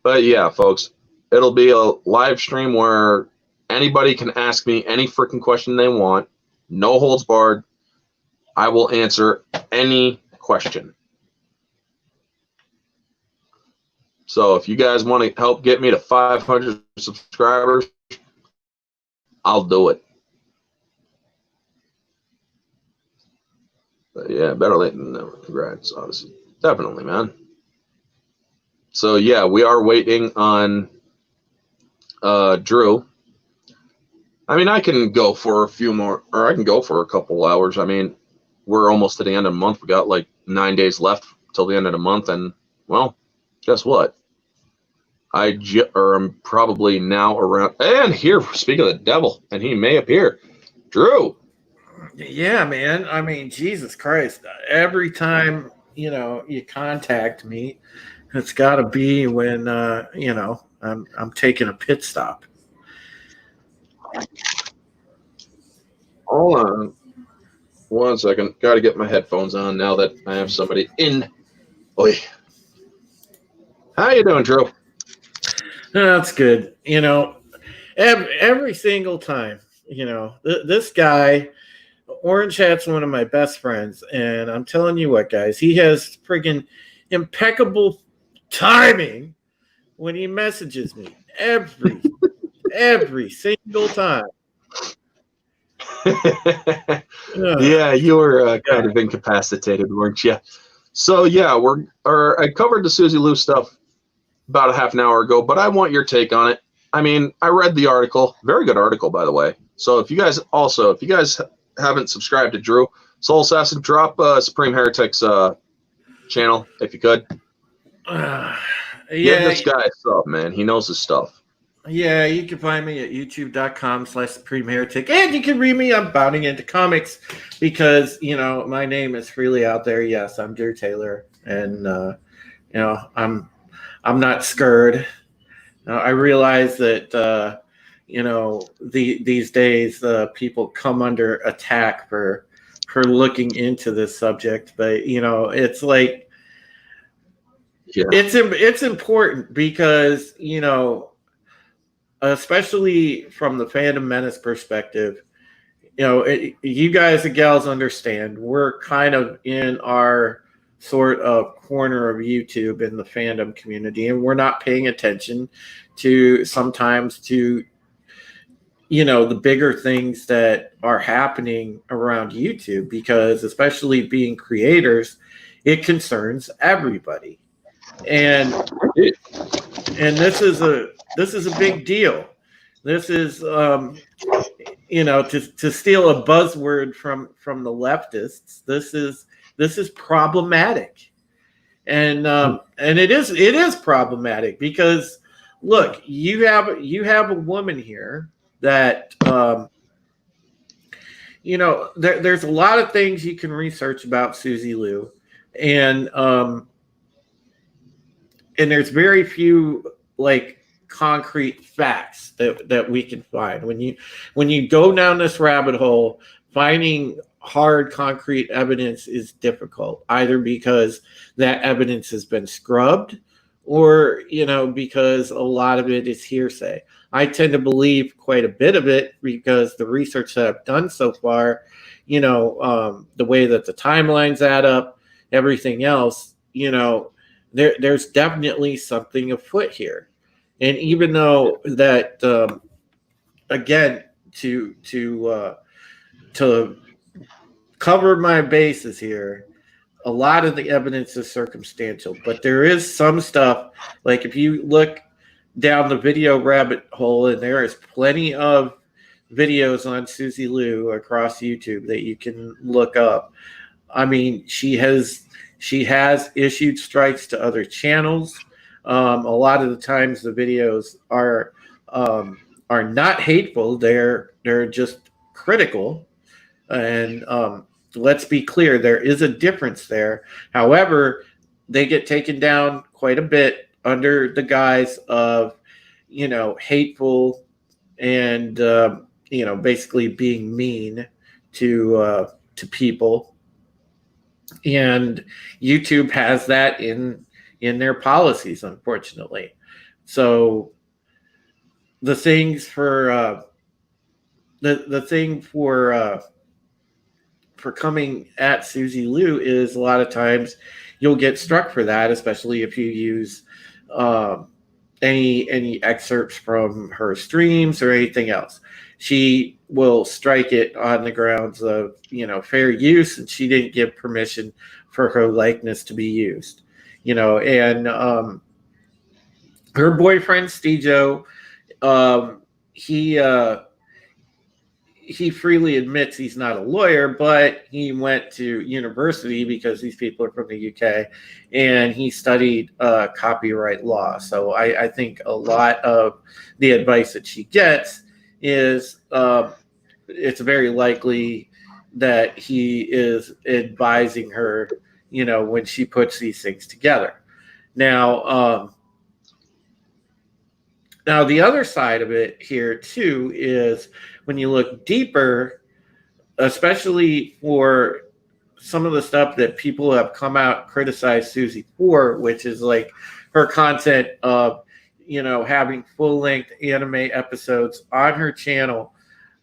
But yeah, folks, it'll be a live stream where anybody can ask me any freaking question they want. No holds barred. I will answer any question. So if you guys want to help get me to 500 subscribers, I'll do it. But yeah, better late than never. Congrats, Odyssey. Definitely, man. So yeah, we are waiting on Drew. I mean, I can go for a few more, or I can go for a couple hours. I mean, we're almost to the end of the month. We got like 9 days left till the end of the month, and well, guess what? I'm probably now around. And here, speaking of the devil, and he may appear, Drew. Yeah, man. I mean, Jesus Christ. Every time, you contact me, it's got to be when, I'm taking a pit stop. Hold on 1 second. Got to get my headphones on now that I have somebody in. Oy. How you doing, Drew? That's good. Every single time, this guy, Orange Hat's one of my best friends. And I'm telling you what, guys, he has friggin' impeccable timing when he messages me every single time. Yeah, you were kind of incapacitated, weren't you? So yeah, I covered the Suzy Lu stuff about a half an hour ago, but I want your take on it. I mean, I read the article, very good article, by the way. So if you guys haven't subscribed to Drew Soul Assassin, drop Supreme Heretics channel if you could. Give this guy a sub, man. He knows his stuff. Yeah, you can find me at youtube.com/Supreme Heretic. And you can read me on Bounding Into Comics because, my name is freely out there. Yes, I'm Drew Taylor. And, I'm not scared. I realize that, these days people come under attack for looking into this subject. But, it's like, yeah. It's important because, especially from the Fandom Menace perspective, you guys and gals understand we're kind of in our sort of corner of YouTube in the fandom community, and we're not paying attention to sometimes to the bigger things that are happening around YouTube, because especially being creators, it concerns everybody. And this is a big deal. This is to steal a buzzword from the leftists. This is problematic, and it is problematic because look, you have a woman here that there's a lot of things you can research about Suzy Lu, and there's very few concrete facts that we can find. When you go down this rabbit hole, finding hard concrete evidence is difficult, either because that evidence has been scrubbed or because a lot of it is hearsay. I tend to believe quite a bit of it because the research that I've done so far, the way that the timelines add up, everything else, there's definitely something afoot here. And even though that, again, to cover my bases here, a lot of the evidence is circumstantial, but there is some stuff, like if you look down the video rabbit hole, and there is plenty of videos on Suzy Lu across YouTube that you can look up. I mean, she has issued strikes to other channels. A lot of the times the videos are not hateful. They're just critical. And let's be clear, there is a difference there. However, they get taken down quite a bit under the guise of, hateful and, basically being mean to people. And YouTube has that in their policies, unfortunately. So the things for the thing for coming at Suzy Lu is a lot of times you'll get struck for that, especially if you use any excerpts from her streams or anything else. She will strike it on the grounds of fair use, and she didn't give permission for her likeness to be used. And her boyfriend Stejo, he freely admits he's not a lawyer, but he went to university because these people are from the UK, and he studied copyright law. So I think a lot of the advice that she gets is it's very likely that he is advising her, when she puts these things together. Now, now the other side of it here too is when you look deeper, especially for some of the stuff that people have come out criticized Suzy for, which is like her content of, having full-length anime episodes on her channel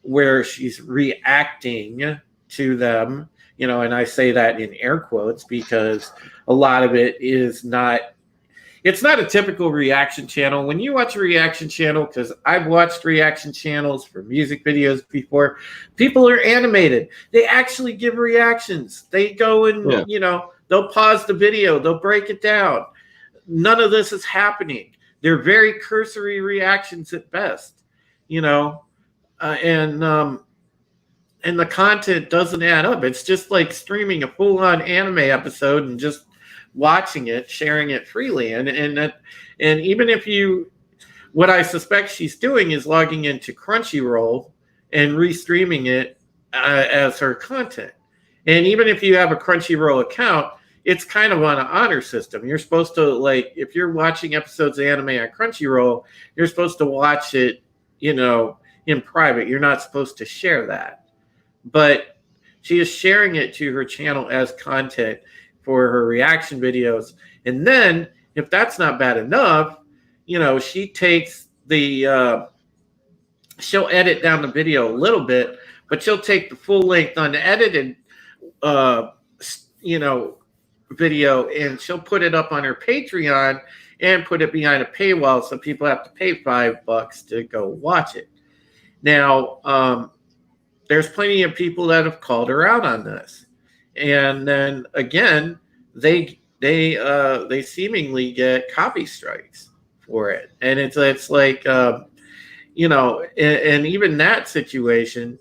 where she's reacting to them, and I say that in air quotes because a lot of it is not, it's not a typical reaction channel. When you watch a reaction channel, because I've watched reaction channels for music videos before, people are animated. They actually give reactions. They go and, they'll pause the video. They'll break it down. None of this is happening. They're very cursory reactions at best, and the content doesn't add up. It's just like streaming a full-on anime episode and just watching it, sharing it freely, and even if you, what I suspect she's doing is logging into Crunchyroll and restreaming it as her content. And even if you have a Crunchyroll account, it's kind of on an honor system. You're supposed to, like, if you're watching episodes of anime on Crunchyroll, you're supposed to watch it, in private. You're not supposed to share that. But she is sharing it to her channel as content for her reaction videos. And then, if that's not bad enough, she takes the, she'll edit down the video a little bit, but she'll take the full length unedited, video, and she'll put it up on her Patreon and put it behind a paywall so people have to pay $5 to go watch it. Now, there's plenty of people that have called her out on this. And then again, they seemingly get copy strikes for it, and it's like and even that situation,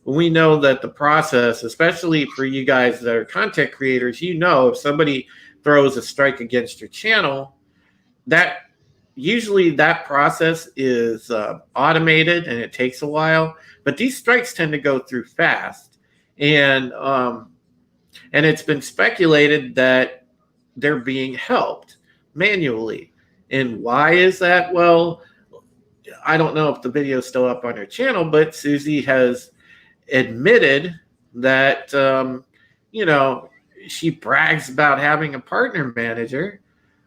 we know that the process, especially for you guys that are content creators, if somebody throws a strike against your channel, that usually that process is automated and it takes a while, but these strikes tend to go through fast, and it's been speculated that they're being helped manually. And why is that? Well, I don't know if the video is still up on her channel, but Suzy has admitted that, she brags about having a partner manager.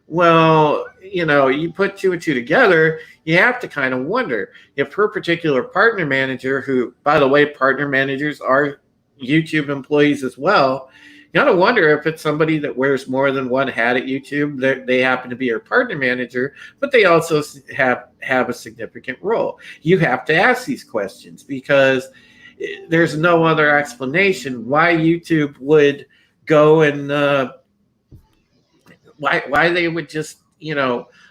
Well, you put two and two together, you have to kind of wonder if her particular partner manager, who, by the way, partner managers are YouTube employees as well, you got to wonder if it's somebody that wears more than one hat at YouTube. They happen to be her partner manager, but they also have a significant role. You have to ask these questions because there's no other explanation why YouTube would go and why they would just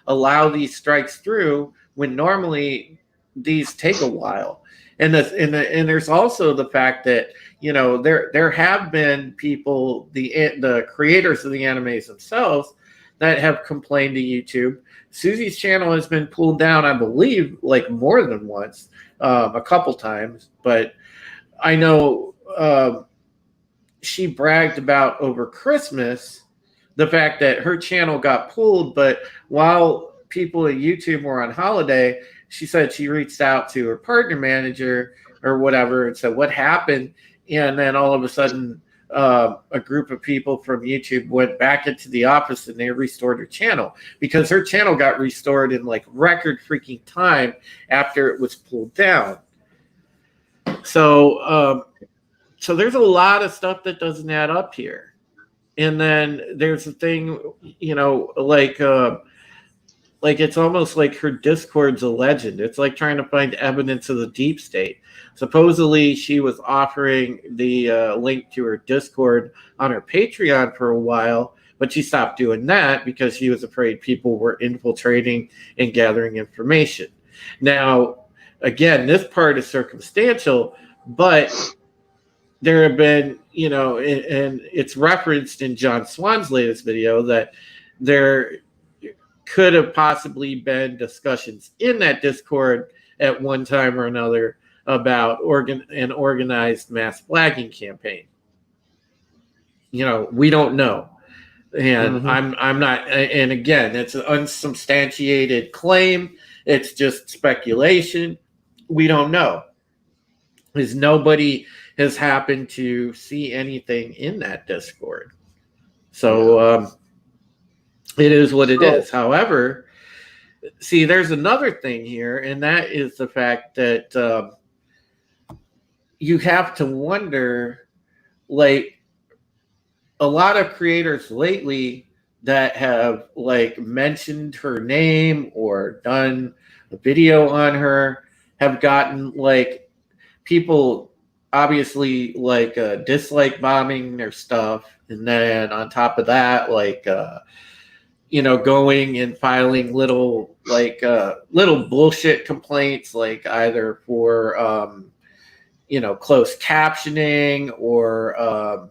allow these strikes through when normally these take a while. And there's also the fact that there have been people, the creators of the animes themselves, that have complained to YouTube. Suzy's channel has been pulled down, I believe, like more than once, a couple times. But I know she bragged about over Christmas the fact that her channel got pulled, but while people at YouTube were on holiday, she said she reached out to her partner manager or whatever and said, what happened? And then all of a sudden, a group of people from YouTube went back into the office and they restored her channel because her channel got restored in like record freaking time after it was pulled down. So there's a lot of stuff that doesn't add up here. And then there's a thing, like it's almost like her Discord's a legend. It's like trying to find evidence of the deep state. Supposedly, she was offering the link to her Discord on her Patreon for a while, but she stopped doing that because she was afraid people were infiltrating and gathering information. Now, again, this part is circumstantial, But there have been, and it's referenced in John Swan's latest video that there could have possibly been discussions in that Discord at one time or another about an organized mass flagging campaign. We don't know. And I'm not, and again, it's an unsubstantiated claim. It's just speculation. We don't know. Because nobody has happened to see anything in that Discord. So it is what it is. However, see, there's another thing here, and that is the fact that you have to wonder, like, a lot of creators lately that have like mentioned her name or done a video on her have gotten like people obviously like dislike bombing their stuff, and then on top of that, like going and filing little bullshit complaints, like either for closed captioning or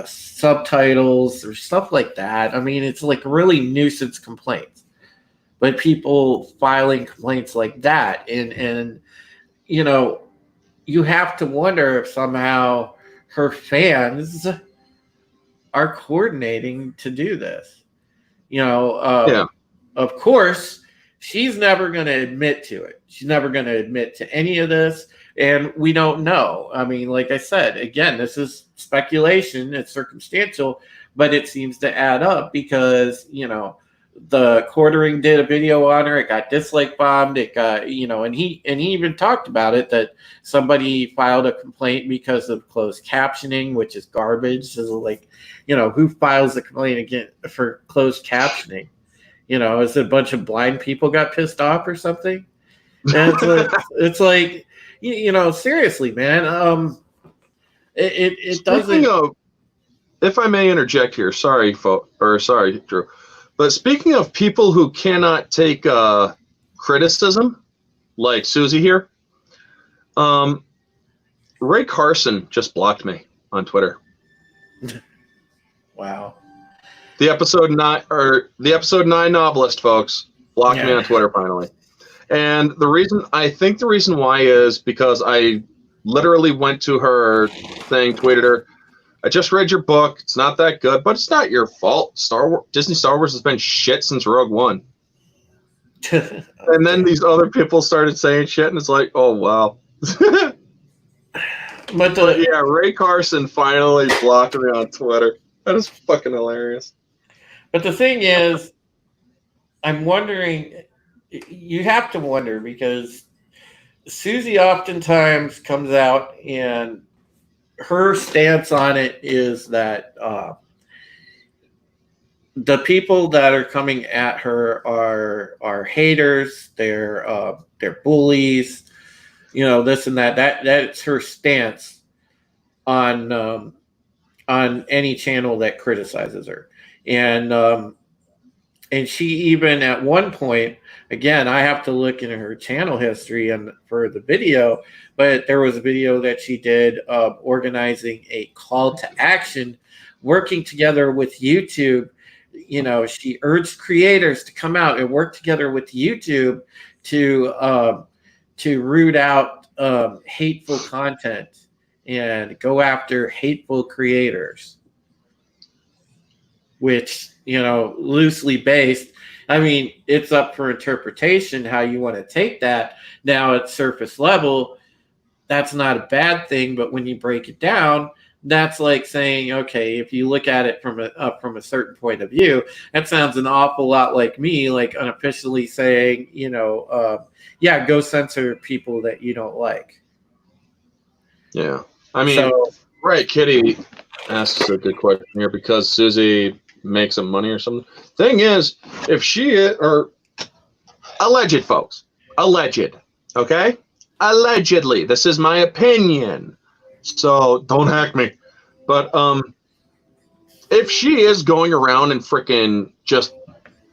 subtitles or stuff like that. I mean, it's like really nuisance complaints, but people filing complaints like that, and you have to wonder if somehow her fans are coordinating to do this. Of course, she's never going to admit to it. She's never going to admit to any of this. And we don't know. I mean, like I said, again, this is speculation. It's circumstantial, but it seems to add up because, the Quartering did a video on her. It got dislike bombed. It got, and he even talked about it, that somebody filed a complaint because of closed captioning, which is garbage. So like, who files a complaint again for closed captioning? Is it a bunch of blind people got pissed off or something? And it's like, seriously, man. It doesn't. Speaking of, if I may interject here, sorry, Drew. But speaking of people who cannot take criticism, like Suzy here, Ray Carson just blocked me on Twitter. Wow. The episode 9 novelist, folks, blocked me on Twitter finally. And I think the reason why is because I literally went to her thing, tweeted her, I just read your book. It's not that good, but it's not your fault. Disney Star Wars has been shit since Rogue One. Okay. And then these other people started saying shit, and it's like, oh, wow. But Ray Carson finally blocked me on Twitter. That is fucking hilarious. But the thing is, I'm wondering, you have to wonder, because Suzy oftentimes comes out and her stance on it is that the people that are coming at her are haters, they're bullies, this and that. That's her stance on any channel that criticizes her. And she even at one point, again, I have to look into her channel history and for the video, but there was a video that she did organizing a call to action, working together with YouTube. She urged creators to come out and work together with YouTube to root out hateful content and go after hateful creators, which, loosely based. I mean, it's up for interpretation how you want to take that. Now at surface level, that's not a bad thing, but when you break it down, that's like saying, okay, if you look at it from a certain point of view, that sounds an awful lot like me, like unofficially saying, go censor people that you don't like. Yeah. I mean, right, Kitty asks a good question here because Suzy make some money or something. Thing is, if she or alleged, folks, okay, allegedly, this is my opinion, so don't hack me. But if she is going around and freaking just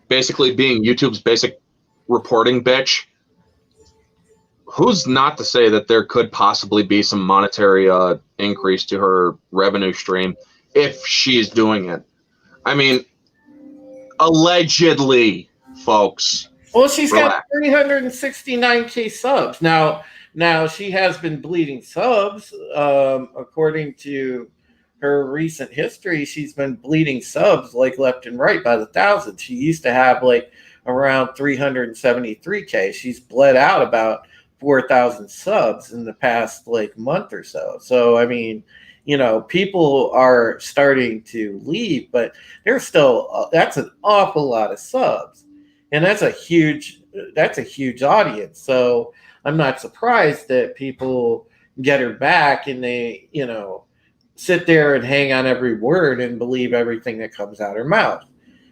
basically being YouTube's basic reporting bitch, who's not to say that there could possibly be some monetary increase to her revenue stream if she's doing it? I mean, allegedly, folks. Well, she's got Relax. 369K subs now. Now she has been bleeding subs. According to her recent history, she's been bleeding subs like left and right by the thousands. She used to have like around 373K. She's bled out about 4,000 subs in the past like month or so. So I mean, people are starting to leave, but there's still that's an awful lot of subs, and that's a huge audience. So I'm not surprised that people get her back and they sit there and hang on every word and believe everything that comes out her mouth.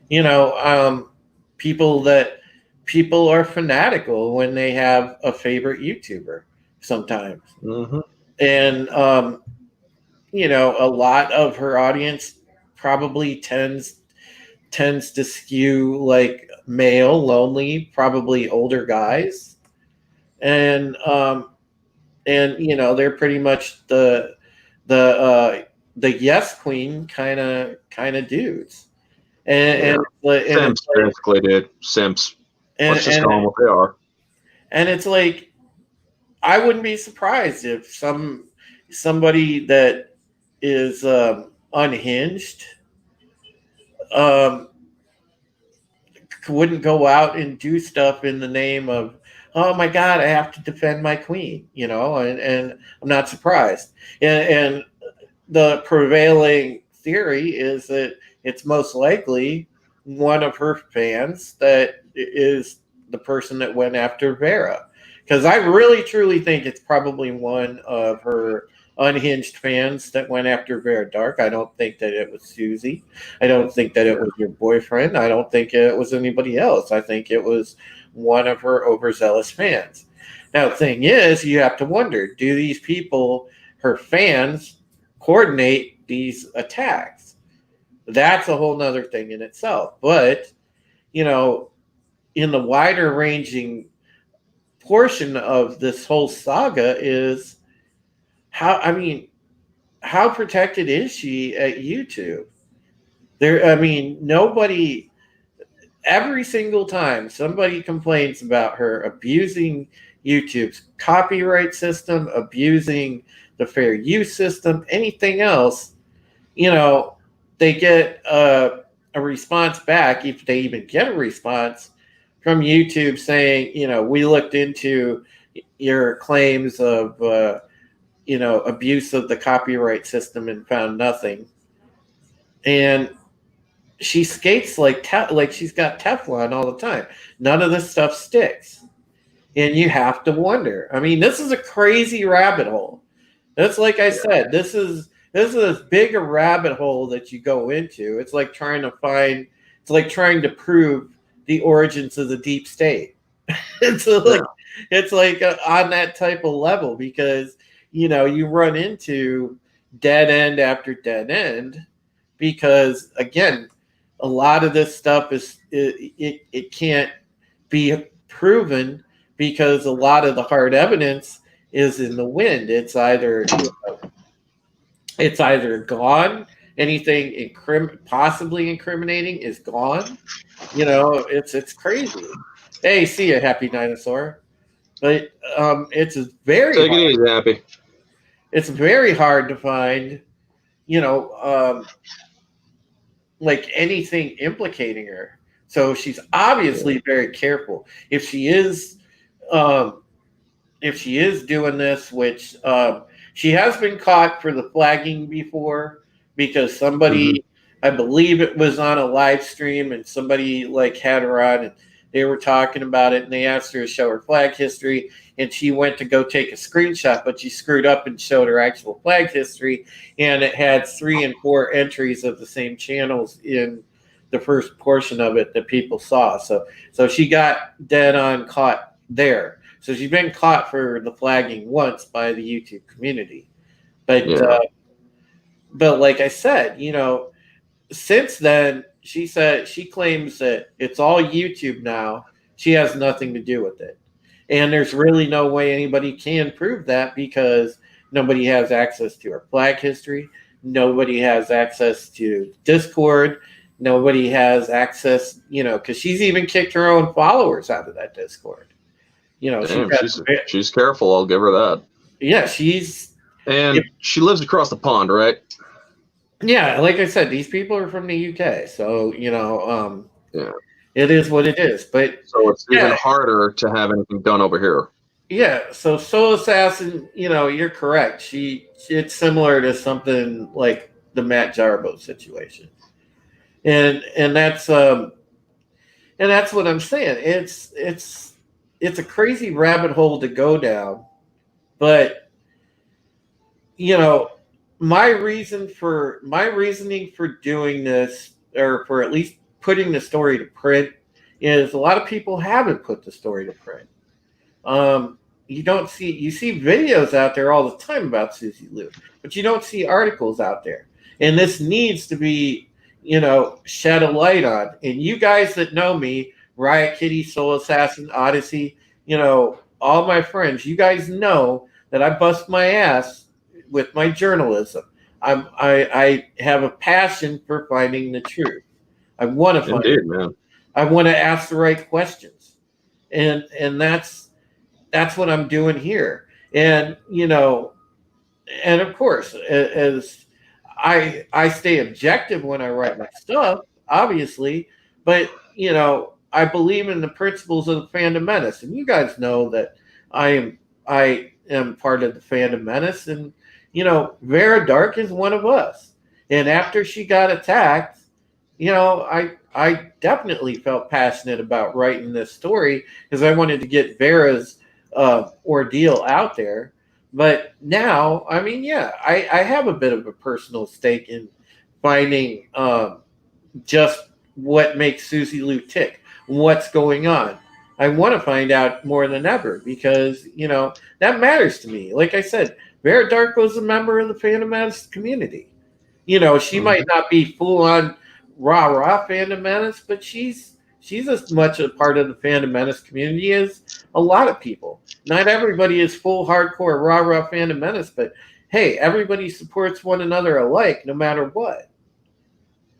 you know um, people are fanatical when they have a favorite YouTuber sometimes. Mm-hmm. And a lot of her audience probably tends to skew like male, lonely, probably older guys, and they're pretty much the yes queen kind of dudes, and it's Simps, basically, dude. Simps. and Let's just and call them what they are. and it's like I wouldn't be surprised if somebody that is unhinged um, wouldn't go out and do stuff in the name of, oh my god, I have to defend my queen, and I'm not surprised. And the prevailing theory is that it's most likely one of her fans that is the person that went after Vera, because I really truly think it's probably one of her unhinged fans that went after Vera Dark. I don't think that it was Suzy. I don't think that it was your boyfriend. I don't think it was anybody else. I think it was one of her overzealous fans. Now, the thing is, you have to wonder, do these people, her fans, coordinate these attacks? That's a whole nother thing in itself. But, in the wider ranging portion of this whole saga is how protected is she at YouTube? Nobody, every single time somebody complains about her abusing YouTube's copyright system, abusing the fair use system, anything else, they get a response back, if they even get a response from YouTube saying, we looked into your claims of, abuse of the copyright system and found nothing. And she skates like she's got Teflon all the time. None of this stuff sticks. And you have to wonder. I mean, this is a crazy rabbit hole. That's like I said, this is as big a rabbit hole that you go into. It's like trying to prove the origins of the deep state. It's like on that type of level, because you run into dead end after dead end, because again, a lot of this stuff it can't be proven, because a lot of the hard evidence is in the wind. It's either gone. Anything possibly incriminating is gone. It's crazy. Hey, see ya, happy dinosaur. But it's Take it easy, Happy. It's very hard to find, like anything implicating her. So she's obviously very careful. Um, if she is doing this, which she has been caught for the flagging before, because somebody, I believe it was on a live stream, and somebody like had her on and they were talking about it, and they asked her to show her flag history, and she went to go take a screenshot, but she screwed up and showed her actual flag history, and it had 3 and 4 entries of the same channels in the first portion of it that people saw. So she got dead on caught there. So she's been caught for the flagging once by the YouTube community. But like I said, since then, she claims that it's all YouTube now. She has nothing to do with it. And there's really no way anybody can prove that because nobody has access to her Flag history. Nobody has access to Discord. Nobody has access, because she's even kicked her own followers out of that Discord. She's Damn, got, she's careful. I'll give her that. yeah, And she lives across the pond, right? yeah, like I said, these people are from the UK, so Yeah. it is what it is. But So it's even yeah, harder to have anything done over here. yeah. So Soul Assassin, you're correct. It's similar to something like the Matt Jarbo situation, and that's what I'm saying. It's a crazy rabbit hole to go down, but you know, my reasoning for doing this, or for at least putting the story to print, is a lot of people haven't put the story to print. You see videos out there all the time about Suzy Lu, but you don't see articles out there. And this needs to be, shed a light on. And you guys that know me, Riot Kitty, Soul Assassin, Odyssey, all my friends, you guys know that I bust my ass with my journalism. I have a passion for finding the truth. I want to find Indeed, it. man. I want to ask the right questions. And that's what I'm doing here. And and of course, as I stay objective when I write my stuff, obviously, but I believe in the principles of the Phantom Menace, and you guys know that I am part of the Phantom Menace, and Vera Dark is one of us. And after she got attacked, I definitely felt passionate about writing this story because I wanted to get Vera's ordeal out there. But now, I mean, yeah, I have a bit of a personal stake in finding just what makes Suzy Lu tick, what's going on. I want to find out more than ever because, that matters to me. Like I said, Vera Dark was a member of the Phantom Menace community. She might not be full on rah Phantom Menace, but she's as much a part of the Phantom Menace community as a lot of people. Not everybody is full hardcore rah Phantom Menace, but hey, everybody supports one another alike, no matter what.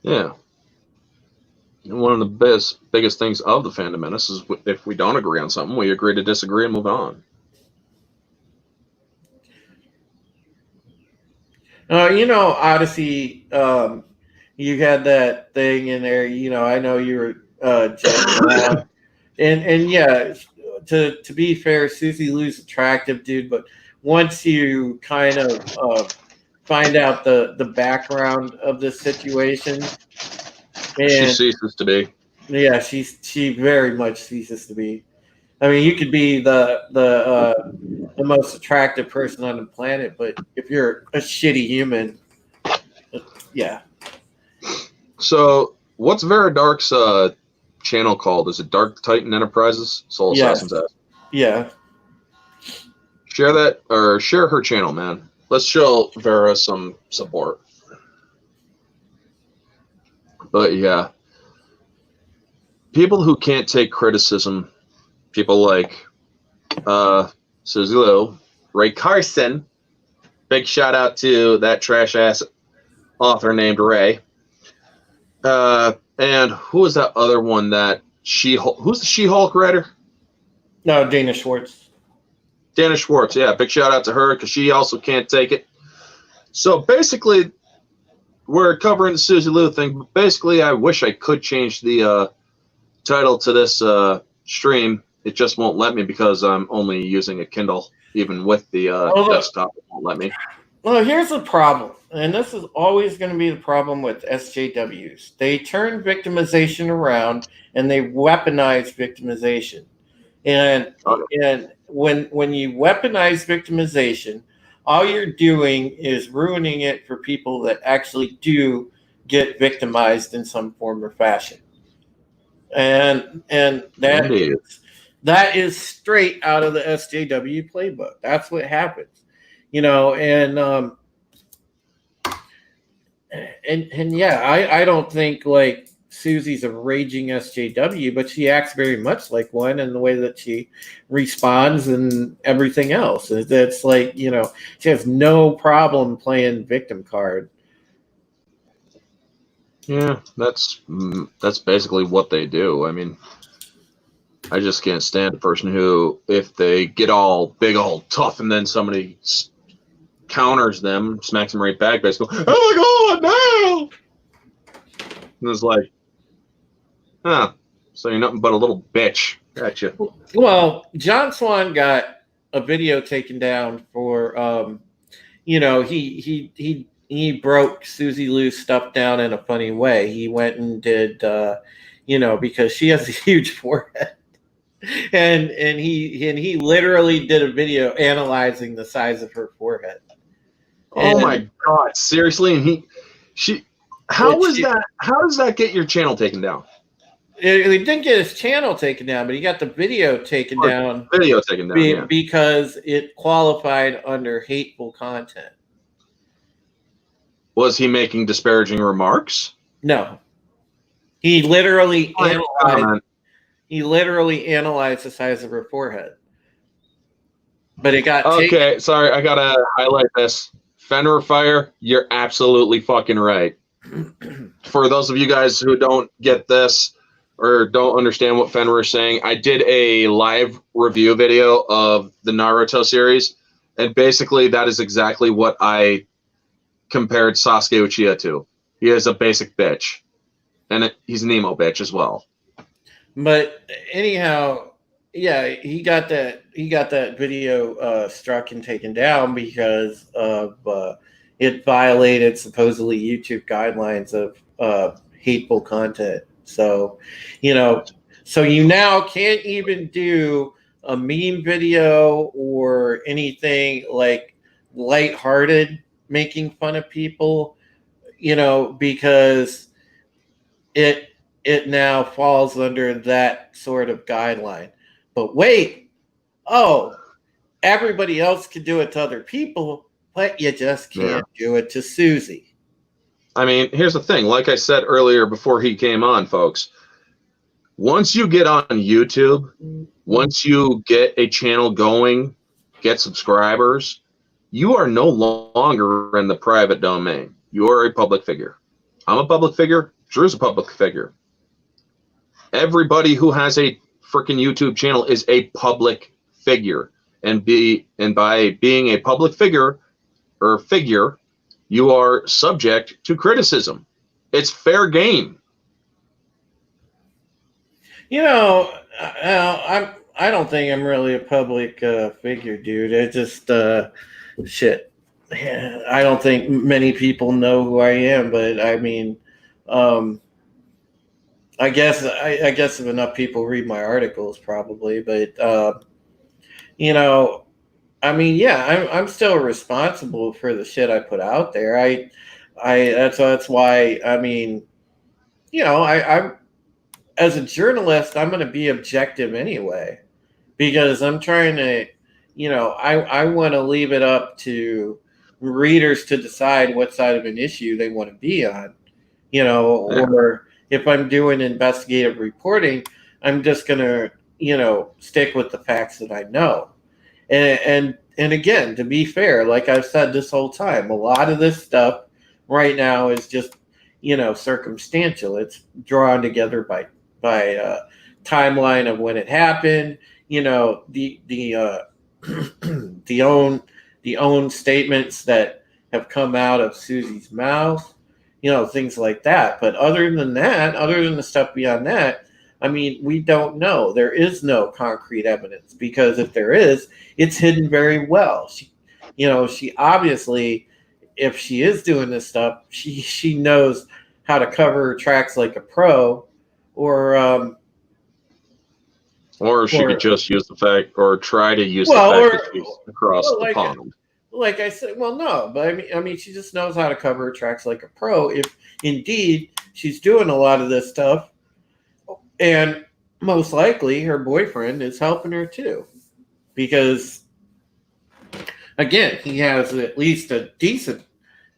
Yeah. And one of the biggest things of the Phantom Menace is if we don't agree on something, we agree to disagree and move on. Odyssey, you had that thing in there. I know you were joking around, and yeah, to be fair, Suzy Lu's attractive, dude. But once you kind of find out the background of this situation, She and ceases to be. yeah, she very much ceases to be. I mean, you could be the most attractive person on the planet, but if you're a shitty human, yeah. So, what's Vera Dark's channel called? Is it Dark Titan Enterprises? Soul Yes. Assassin's Ass. Yeah. Share that, or share her channel, man. Let's show Vera some support. But yeah, people who can't take criticism, people like Suzy Lu, Ray Carson, big shout out to that trash ass author named Ray. And who is that other one that who's the She-Hulk writer? No, Dana Schwartz. Dana Schwartz, yeah, big shout out to her because she also can't take it. So basically, we're covering the Suzy Lu thing, but basically I wish I could change the title to this stream. It just won't let me because I'm only using a Kindle. Even with the desktop, it won't let me. Well, here's the problem, and this is always going to be the problem with SJWs. They turn victimization around and they weaponize victimization. And when you weaponize victimization, all you're doing is ruining it for people that actually do get victimized in some form or fashion. And that is straight out of the SJW playbook. That's what happens. And yeah, I don't think like Suzy's a raging SJW, but she acts very much like one in the way that she responds and everything else. It's like, she has no problem playing victim card. Yeah, that's basically what they do. I mean, I just can't stand a person who, if they get all big, all tough, and then somebody counters them, smacks them right back, basically, oh my God, no! And it's like, huh, so you're nothing but a little bitch. Gotcha. Well, John Swan got a video taken down for, he broke Suzy Lu's stuff down in a funny way. He went and did, because she has a huge forehead. And he literally did a video analyzing the size of her forehead. Oh my God! Seriously, and how does that get your channel taken down? He didn't get his channel taken down, but he got the video taken down. Video taken down, yeah. Because it qualified under hateful content. Was he making disparaging remarks? No, he literally analyzed. He literally analyzed the size of her forehead. But it got okay. Sorry, I gotta highlight this. Fenrir Fire, you're absolutely fucking right. For those of you guys who don't get this or don't understand what Fenrir is saying, I did a live review video of the Naruto series, and basically that is exactly what I compared Sasuke Uchiha to. He is a basic bitch, and he's an emo bitch as well. But anyhow, yeah, he got that video struck and taken down because of it violated supposedly YouTube guidelines of hateful content. So, so you now can't even do a meme video or anything like lighthearted making fun of people, because it now falls under that sort of guideline. But wait, everybody else can do it to other people, but you just can't do it to Suzy. I mean, here's the thing. Like I said earlier before he came on, folks, once you get on YouTube, once you get a channel going, get subscribers, you are no longer in the private domain. You are a public figure. I'm a public figure. Drew's a public figure. Everybody who has a freaking YouTube channel is a public figure. And by being a public figure, you are subject to criticism. It's fair game. I don't think I'm really a public figure, dude. It just shit. I don't think many people know who I am, but I mean, I guess if enough people read my articles, probably. But I mean, yeah, I'm still responsible for the shit I put out there. That's why. I mean, I'm as a journalist, I'm going to be objective anyway, because I'm trying to, I want to leave it up to readers to decide what side of an issue they want to be on, or if I'm doing investigative reporting, I'm just going to, stick with the facts that I know. And again, to be fair, like I've said this whole time, a lot of this stuff right now is just, circumstantial. It's drawn together by timeline of when it happened, the own statements that have come out of Suzy's mouth, things like that. But other than the stuff beyond that, I mean, we don't know. There is no concrete evidence, because if there is, it's hidden very well. She obviously, if she is doing this stuff, she knows how to cover her tracks like a pro, or she could just use the fact, or try to use the fact that she's across the pond. Like I said, well, no, but I mean, she just knows how to cover her tracks like a pro. If indeed she's doing a lot of this stuff, and most likely her boyfriend is helping her too, because again, he has at least a decent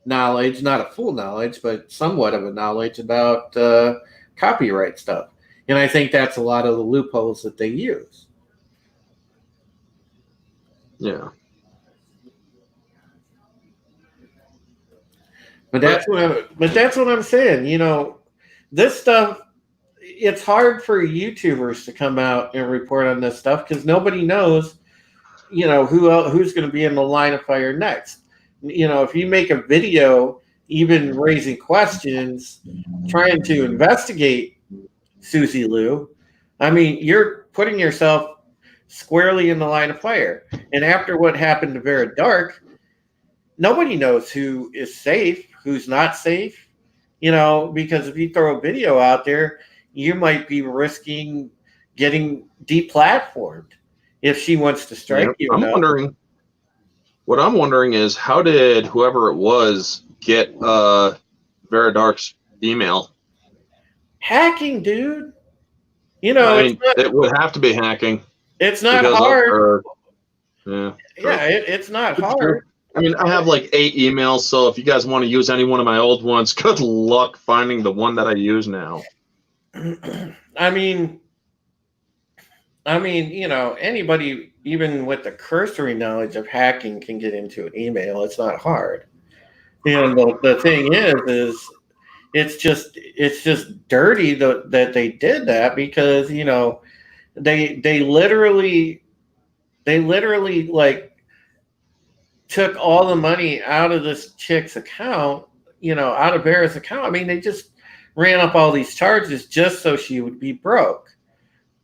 knowledge, not a full knowledge, but somewhat of a knowledge about copyright stuff. And I think that's a lot of the loopholes that they use. Yeah. But that's what I'm saying. This stuff, it's hard for YouTubers to come out and report on this stuff because nobody knows, who's going to be in the line of fire next. If you make a video even raising questions, trying to investigate Suzy Lu, I mean, you're putting yourself squarely in the line of fire. And after what happened to Vera Dark, nobody knows who is safe, who's not safe, because if you throw a video out there, you might be risking getting deplatformed if she wants to strike you. What I'm wondering is, how did whoever it was get Vera Dark's email? Hacking, dude. It would have to be hacking. It's not hard. It's not hard. I mean, I have like 8 emails, so if you guys want to use any one of my old ones, good luck finding the one that I use now. I mean, anybody, even with the cursory knowledge of hacking, can get into an email. It's not hard. The thing is it's just dirty that they did that, because they literally like took all the money out of this chick's account, out of Vera's account. I mean, they just ran up all these charges just so she would be broke.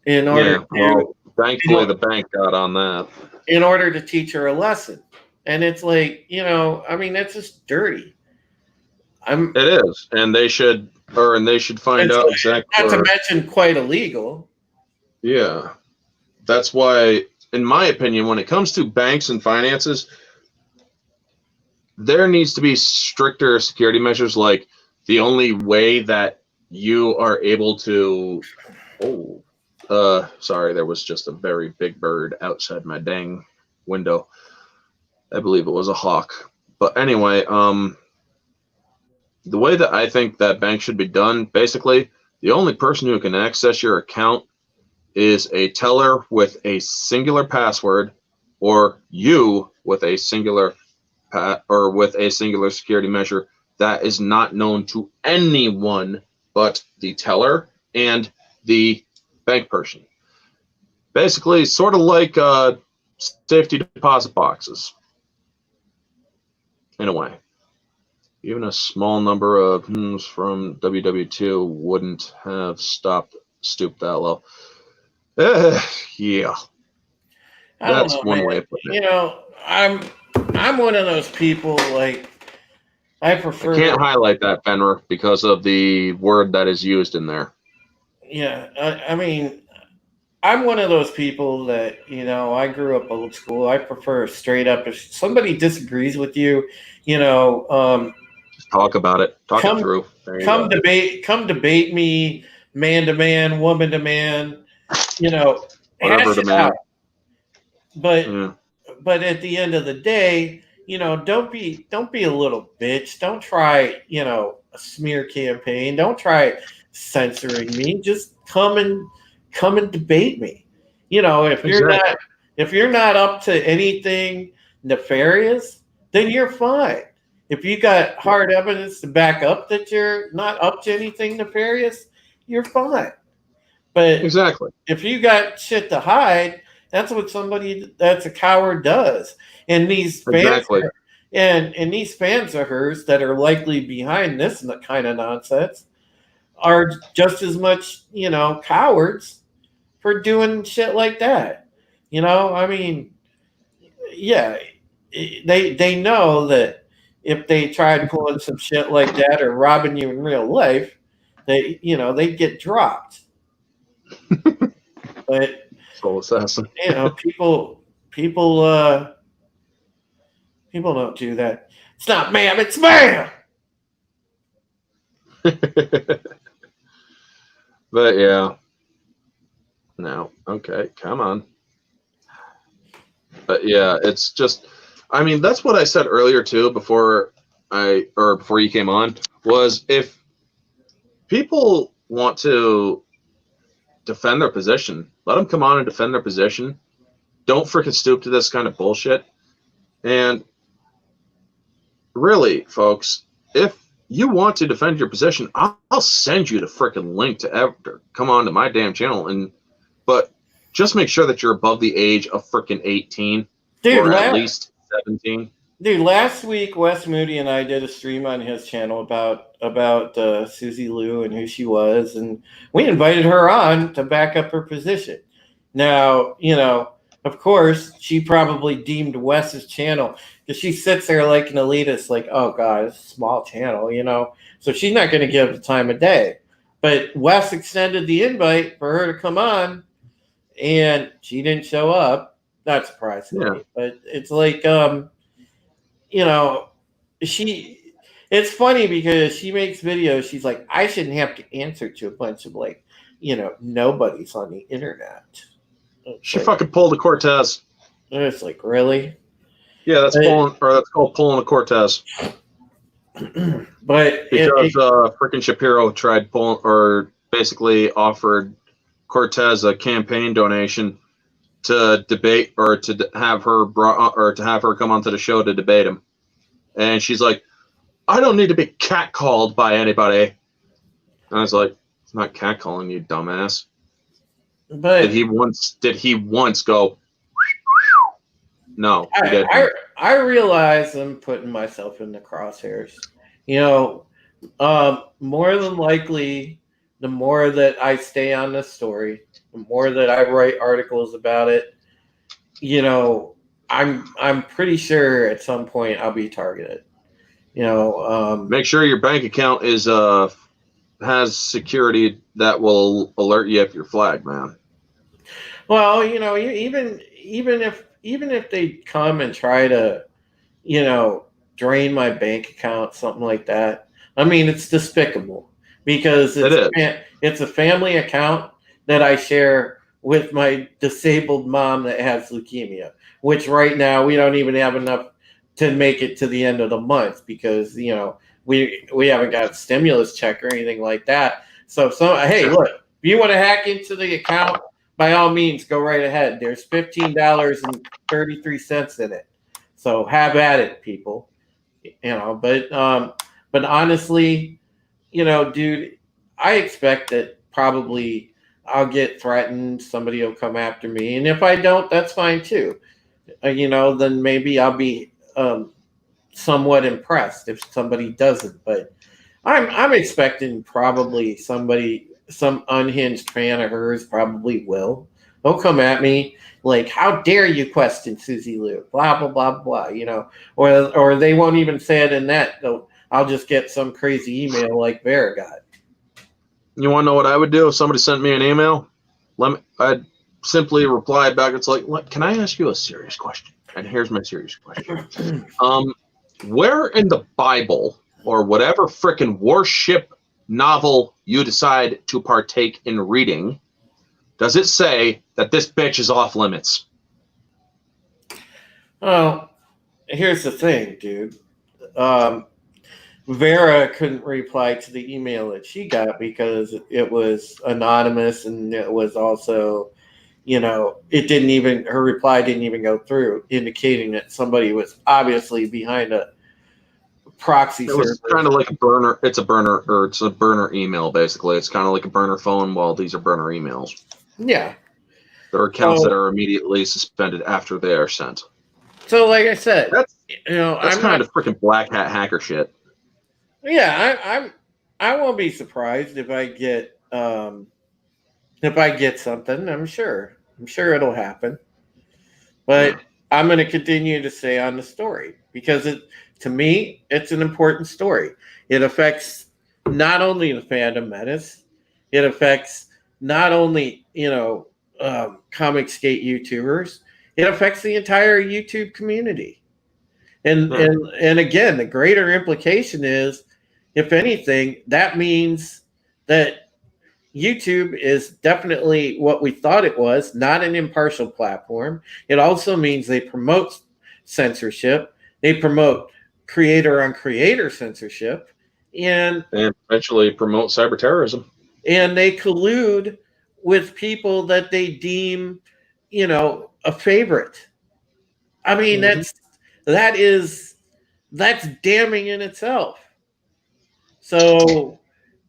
Thankfully the bank got on that. In order to teach her a lesson. And it's like, that's just dirty. It is, and they should find out exactly. Not to mention quite illegal. Yeah, that's why, in my opinion, when it comes to banks and finances, there needs to be stricter security measures. Like, the only way that you are able to, sorry, there was just a very big bird outside my dang window. I believe it was a hawk. But anyway, the way that I think that bank should be done, basically, the only person who can access your account is a teller with a singular password, or you with a singular security measure that is not known to anyone but the teller and the bank person. Basically, sort of like safety deposit boxes, in a way. Even a small number of from WW2 wouldn't have stooped that low. Yeah. That's one way of putting it. I'm one of those people, like, I prefer... I can't highlight that, Fenrir, because of the word that is used in there. Yeah, I mean, I'm one of those people that, I grew up old school. I prefer straight up. If somebody disagrees with you, just talk about it. Talk it through. Come debate me, man to man, woman to man, whatever to man. But at the end of the day, don't be a little bitch. Don't try, a smear campaign. Don't try censoring me. Just come and debate me. If you're not up to anything nefarious, then you're fine. If you got hard evidence to back up that you're not up to anything nefarious, you're fine. But exactly, if you got shit to hide, that's what somebody that's a coward does. And these fans and these fans of hers that are likely behind this kind of nonsense are just as much, cowards for doing shit like that. I mean, yeah, they know that if they tried pulling some shit like that or robbing you in real life, they'd get dropped. But soul assassin. People don't do that. It's not ma'am, it's ma'am. But yeah. No. Okay, come on. But yeah, it's just, I mean, that's what I said earlier too, before you came on, was if people want to defend their position, let them come on and defend their position. Don't freaking stoop to this kind of bullshit. And really, folks, if you want to defend your position, I'll send you the freaking link to come on to my damn channel. But just make sure that you're above the age of freaking 18, dude, or at least 17. Dude, last week Wes Moody and I did a stream on his channel about Suzy Lu and who she was, and we invited her on to back up her position. Now, of course, she probably deemed Wes's channel, because she sits there like an elitist, like, oh god, it's a small channel, so she's not going to give the time of day. But Wes extended the invite for her to come on, and she didn't show up. Not surprisingly, but it's like, it's funny because she makes videos. She's like, I shouldn't have to answer to a bunch of nobodies on the internet. She fucking pulled a Cortez. It's like, really? Yeah, that's called pulling a Cortez. But because freaking Shapiro tried pulling, or basically offered Cortez a campaign donation to debate, or to have her come onto the show to debate him. And she's like, I don't need to be catcalled by anybody. And I was like, it's not catcalling, you dumbass. But did he once go? No, he didn't. I realize I'm putting myself in the crosshairs. More than likely, the more that I stay on this story, the more that I write articles about it, I'm pretty sure at some point I'll be targeted. Make sure your bank account has security that will alert you if you're flagged, man. Well, even if they come and try to, drain my bank account, something like that. I mean, it's despicable, because it's a family account that I share with my disabled mom that has leukemia, which right now we don't even have enough to make it to the end of the month, because we haven't got a stimulus check or anything like that. So hey, look, if you want to hack into the account, by all means, go right ahead. There's $15.33 in it, so have at it, people. But honestly, dude, I expect that probably I'll get threatened. Somebody will come after me, and if I don't, that's fine too. Then maybe I'll be somewhat impressed if somebody doesn't. But I'm expecting probably some unhinged fan of hers probably will. They'll come at me like, how dare you question Suzy Lu, blah blah blah blah, or they won't even say it in that. I'll just get some crazy email like Vera got. You want to know what I would do if somebody sent me an email? I'd simply reply back. It's like, can I ask you a serious question? And here's my serious question. Where in the Bible, or whatever frickin' warship novel you decide to partake in reading, does it say that this bitch is off limits? Well, here's the thing, dude. Vera couldn't reply to the email that she got because it was anonymous, and it was also, her reply didn't even go through, indicating that somebody was obviously behind a proxy server. It was kind of like a burner. It's a burner email, basically. It's kind of like a burner phone. Well, these are burner emails. Yeah. There are accounts that are immediately suspended after they are sent. So, like I said, that's kind of freaking black hat hacker shit. Yeah, I won't be surprised if I get something. I'm sure it'll happen. But I'm going to continue to stay on the story, because to me, it's an important story. It affects not only the Fandom Menace, it affects not only, comic skate YouTubers, it affects the entire YouTube community. And again, the greater implication is, if anything, that means that YouTube is definitely what we thought it was, not an impartial platform. It also means they promote censorship. They promote creator on creator censorship, and eventually promote cyber terrorism. and they collude with people that they deem, a favorite. I mean, Mm-hmm. that's damning in itself. So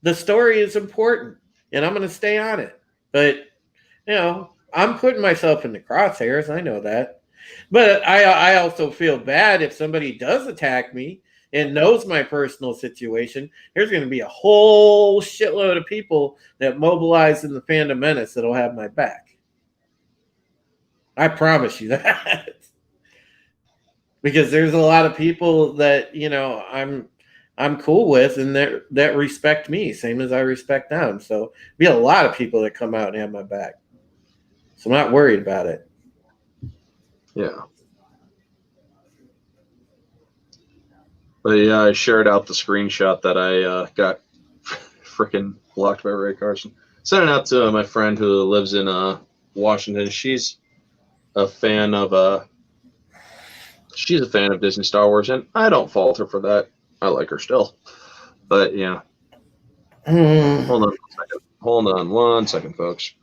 the story is important, and I'm going to stay on it. But I'm putting myself in the crosshairs. I know that, but I also feel bad if somebody does attack me and knows my personal situation. There's going to be a whole shitload of people that mobilize in the Phantom Menace that'll have my back. I promise you that. Because there's a lot of people that I'm cool with and that respect me, same as I respect them. So be a lot of people that come out and have my back. So I'm not worried about it. Yeah. But yeah, I shared out the screenshot that I got freaking blocked by Ray Carson. Sent it out to my friend who lives in Washington. She's a fan of Disney Star Wars, and I don't fault her for that. I like her still. But yeah. Hold on 1 second. Hold on 1 second, folks.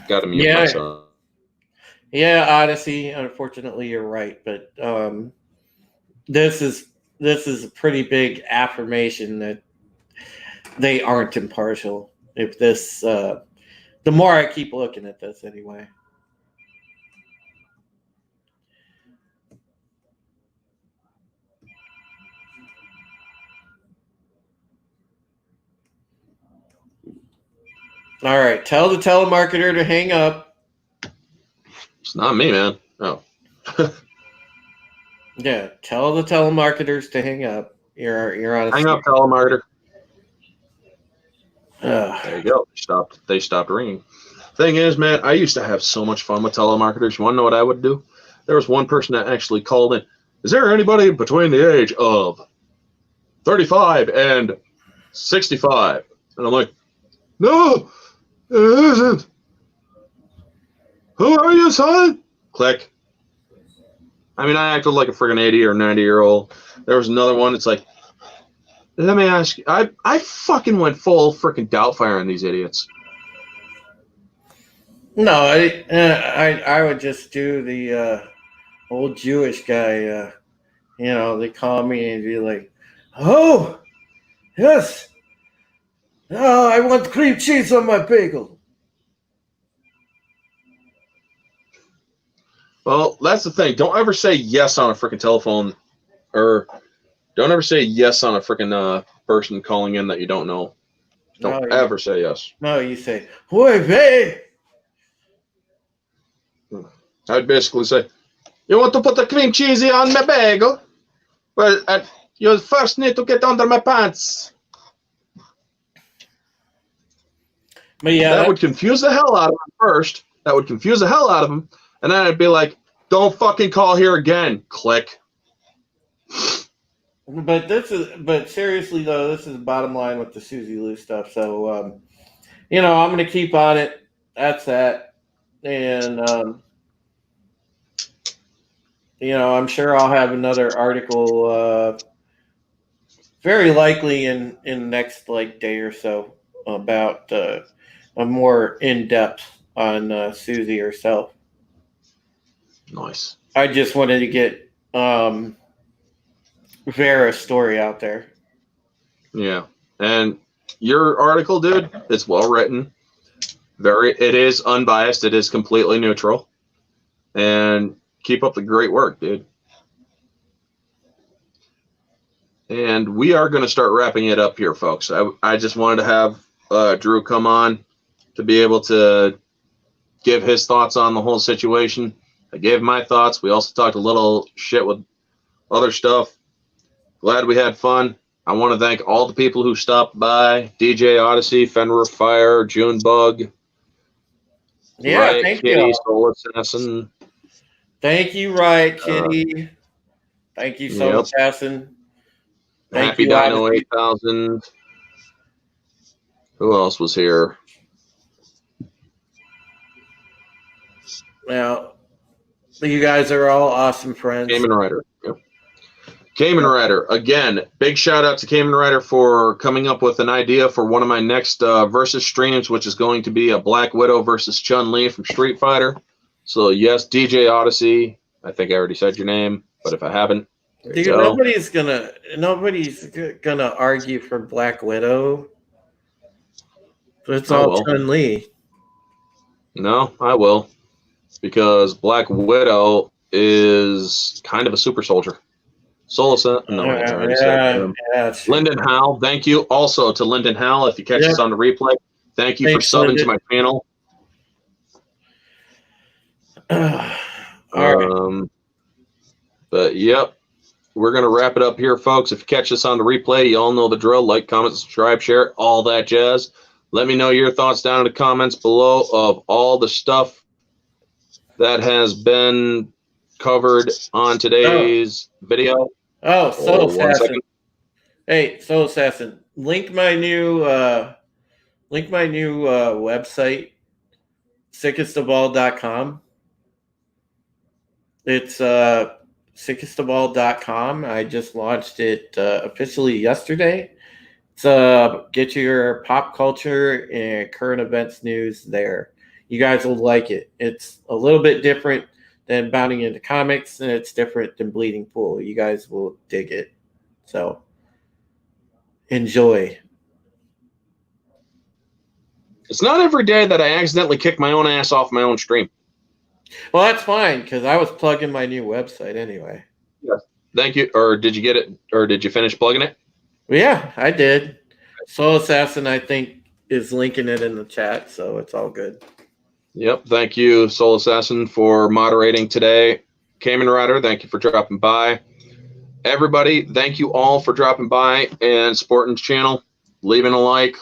Gotta mute myself. Yeah, Odyssey. Unfortunately, you're right, but this is a pretty big affirmation that they aren't impartial. If this, the more I keep looking at this, anyway. All right, tell the telemarketer to hang up. It's not me, man. Oh. Yeah, tell the telemarketers to hang up. You're on a Hang up, telemarketer. Ugh. There you go. They stopped ringing. Thing is, man, I used to have so much fun with telemarketers. You want to know what I would do? There was one person that actually called in. Is there anybody between the age of 35 and 65? And I'm like, no, it isn't. Who are you, son? Click. I mean, I acted like a friggin' 80 or 90-year-old. There was another one. It's like, let me ask you. I fucking went full freaking Doubtfire on these idiots. No, I would just do the old Jewish guy. They call me and be like, "Oh, yes, oh, I want cream cheese on my bagel." Well, that's the thing. Don't ever say yes on a freaking telephone, or don't ever say yes on a freaking person calling in that you don't know. Don't ever say yes. No, you say, "Oi, babe." I'd basically say, you want to put the cream cheesy on my bagel? Well, you first need to get under my pants. But yeah, that would confuse the hell out of him first. That would confuse the hell out of him. And then I'd be like, don't fucking call here again. Click. But seriously though, this is the bottom line with the Suzy Lu stuff. So, I'm going to keep on it. That's that. And, I'm sure I'll have another article, very likely in the next day or so about a more in depth on Suzy herself. Nice. I just wanted to get Vera's story out there. Yeah, and your article, dude, it's well written. It is unbiased. It is completely neutral. And keep up the great work, dude. And we are going to start wrapping it up here, folks. I just wanted to have Drew come on to be able to give his thoughts on the whole situation. I gave my thoughts. We also talked a little shit with other stuff. Glad we had fun. I want to thank all the people who stopped by. DJ Odyssey, Fenrir Fire, Junebug. Yeah, Riot thank Kitty, you. Soul Assassin. Thank you, Riot Kitty. Thank you, Soul Assassin. Happy Dino 8000. Who else was here? Now, you guys are all awesome friends. Game and Rider. Yep. Kamen Rider, again, big shout out to Kamen Rider for coming up with an idea for one of my next versus streams, which is going to be a Black Widow versus Chun-Li from Street Fighter. So yes, DJ Odyssey, I think I already said your name, but if I haven't, dude, nobody's gonna argue for Black Widow. It's all Chun-Li. No, I will, because Black Widow is kind of a super soldier. Lyndon Howell, thank you. Also to Lyndon Howell, if you catch us on the replay, thank you for subbing to my channel. All right. But yep, we're gonna wrap it up here, folks. If you catch us on the replay, you all know the drill. Like, comment, subscribe, share, all that jazz. Let me know your thoughts down in the comments below of all the stuff that has been covered on today's video. Oh, Soul Assassin. Hey, Soul Assassin, link my new website, sickestofall.com. It's sickestofall.com. I just launched it officially yesterday. It's get your pop culture and current events news there. You guys will like it. It's a little bit different than bounding into comics, and it's different than Bleeding Pool. You guys will dig it. So enjoy. It's not every day that I accidentally kick my own ass off my own stream. Well, that's fine, because I was plugging my new website anyway. Yes. Thank you. Or did you get it? Or did you finish plugging it? Well, yeah, I did. Soul Assassin, I think, is linking it in the chat, so it's all good. Yep. Thank you, Soul Assassin, for moderating today. Kamen Rider, thank you for dropping by. Everybody, thank you all for dropping by and supporting the channel. Leaving a like,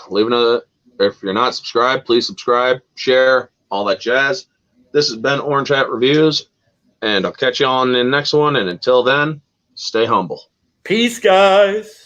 if you're not subscribed, please subscribe, share, all that jazz. This has been Orange Hat Reviews, and I'll catch you on the next one. And until then, stay humble. Peace, guys.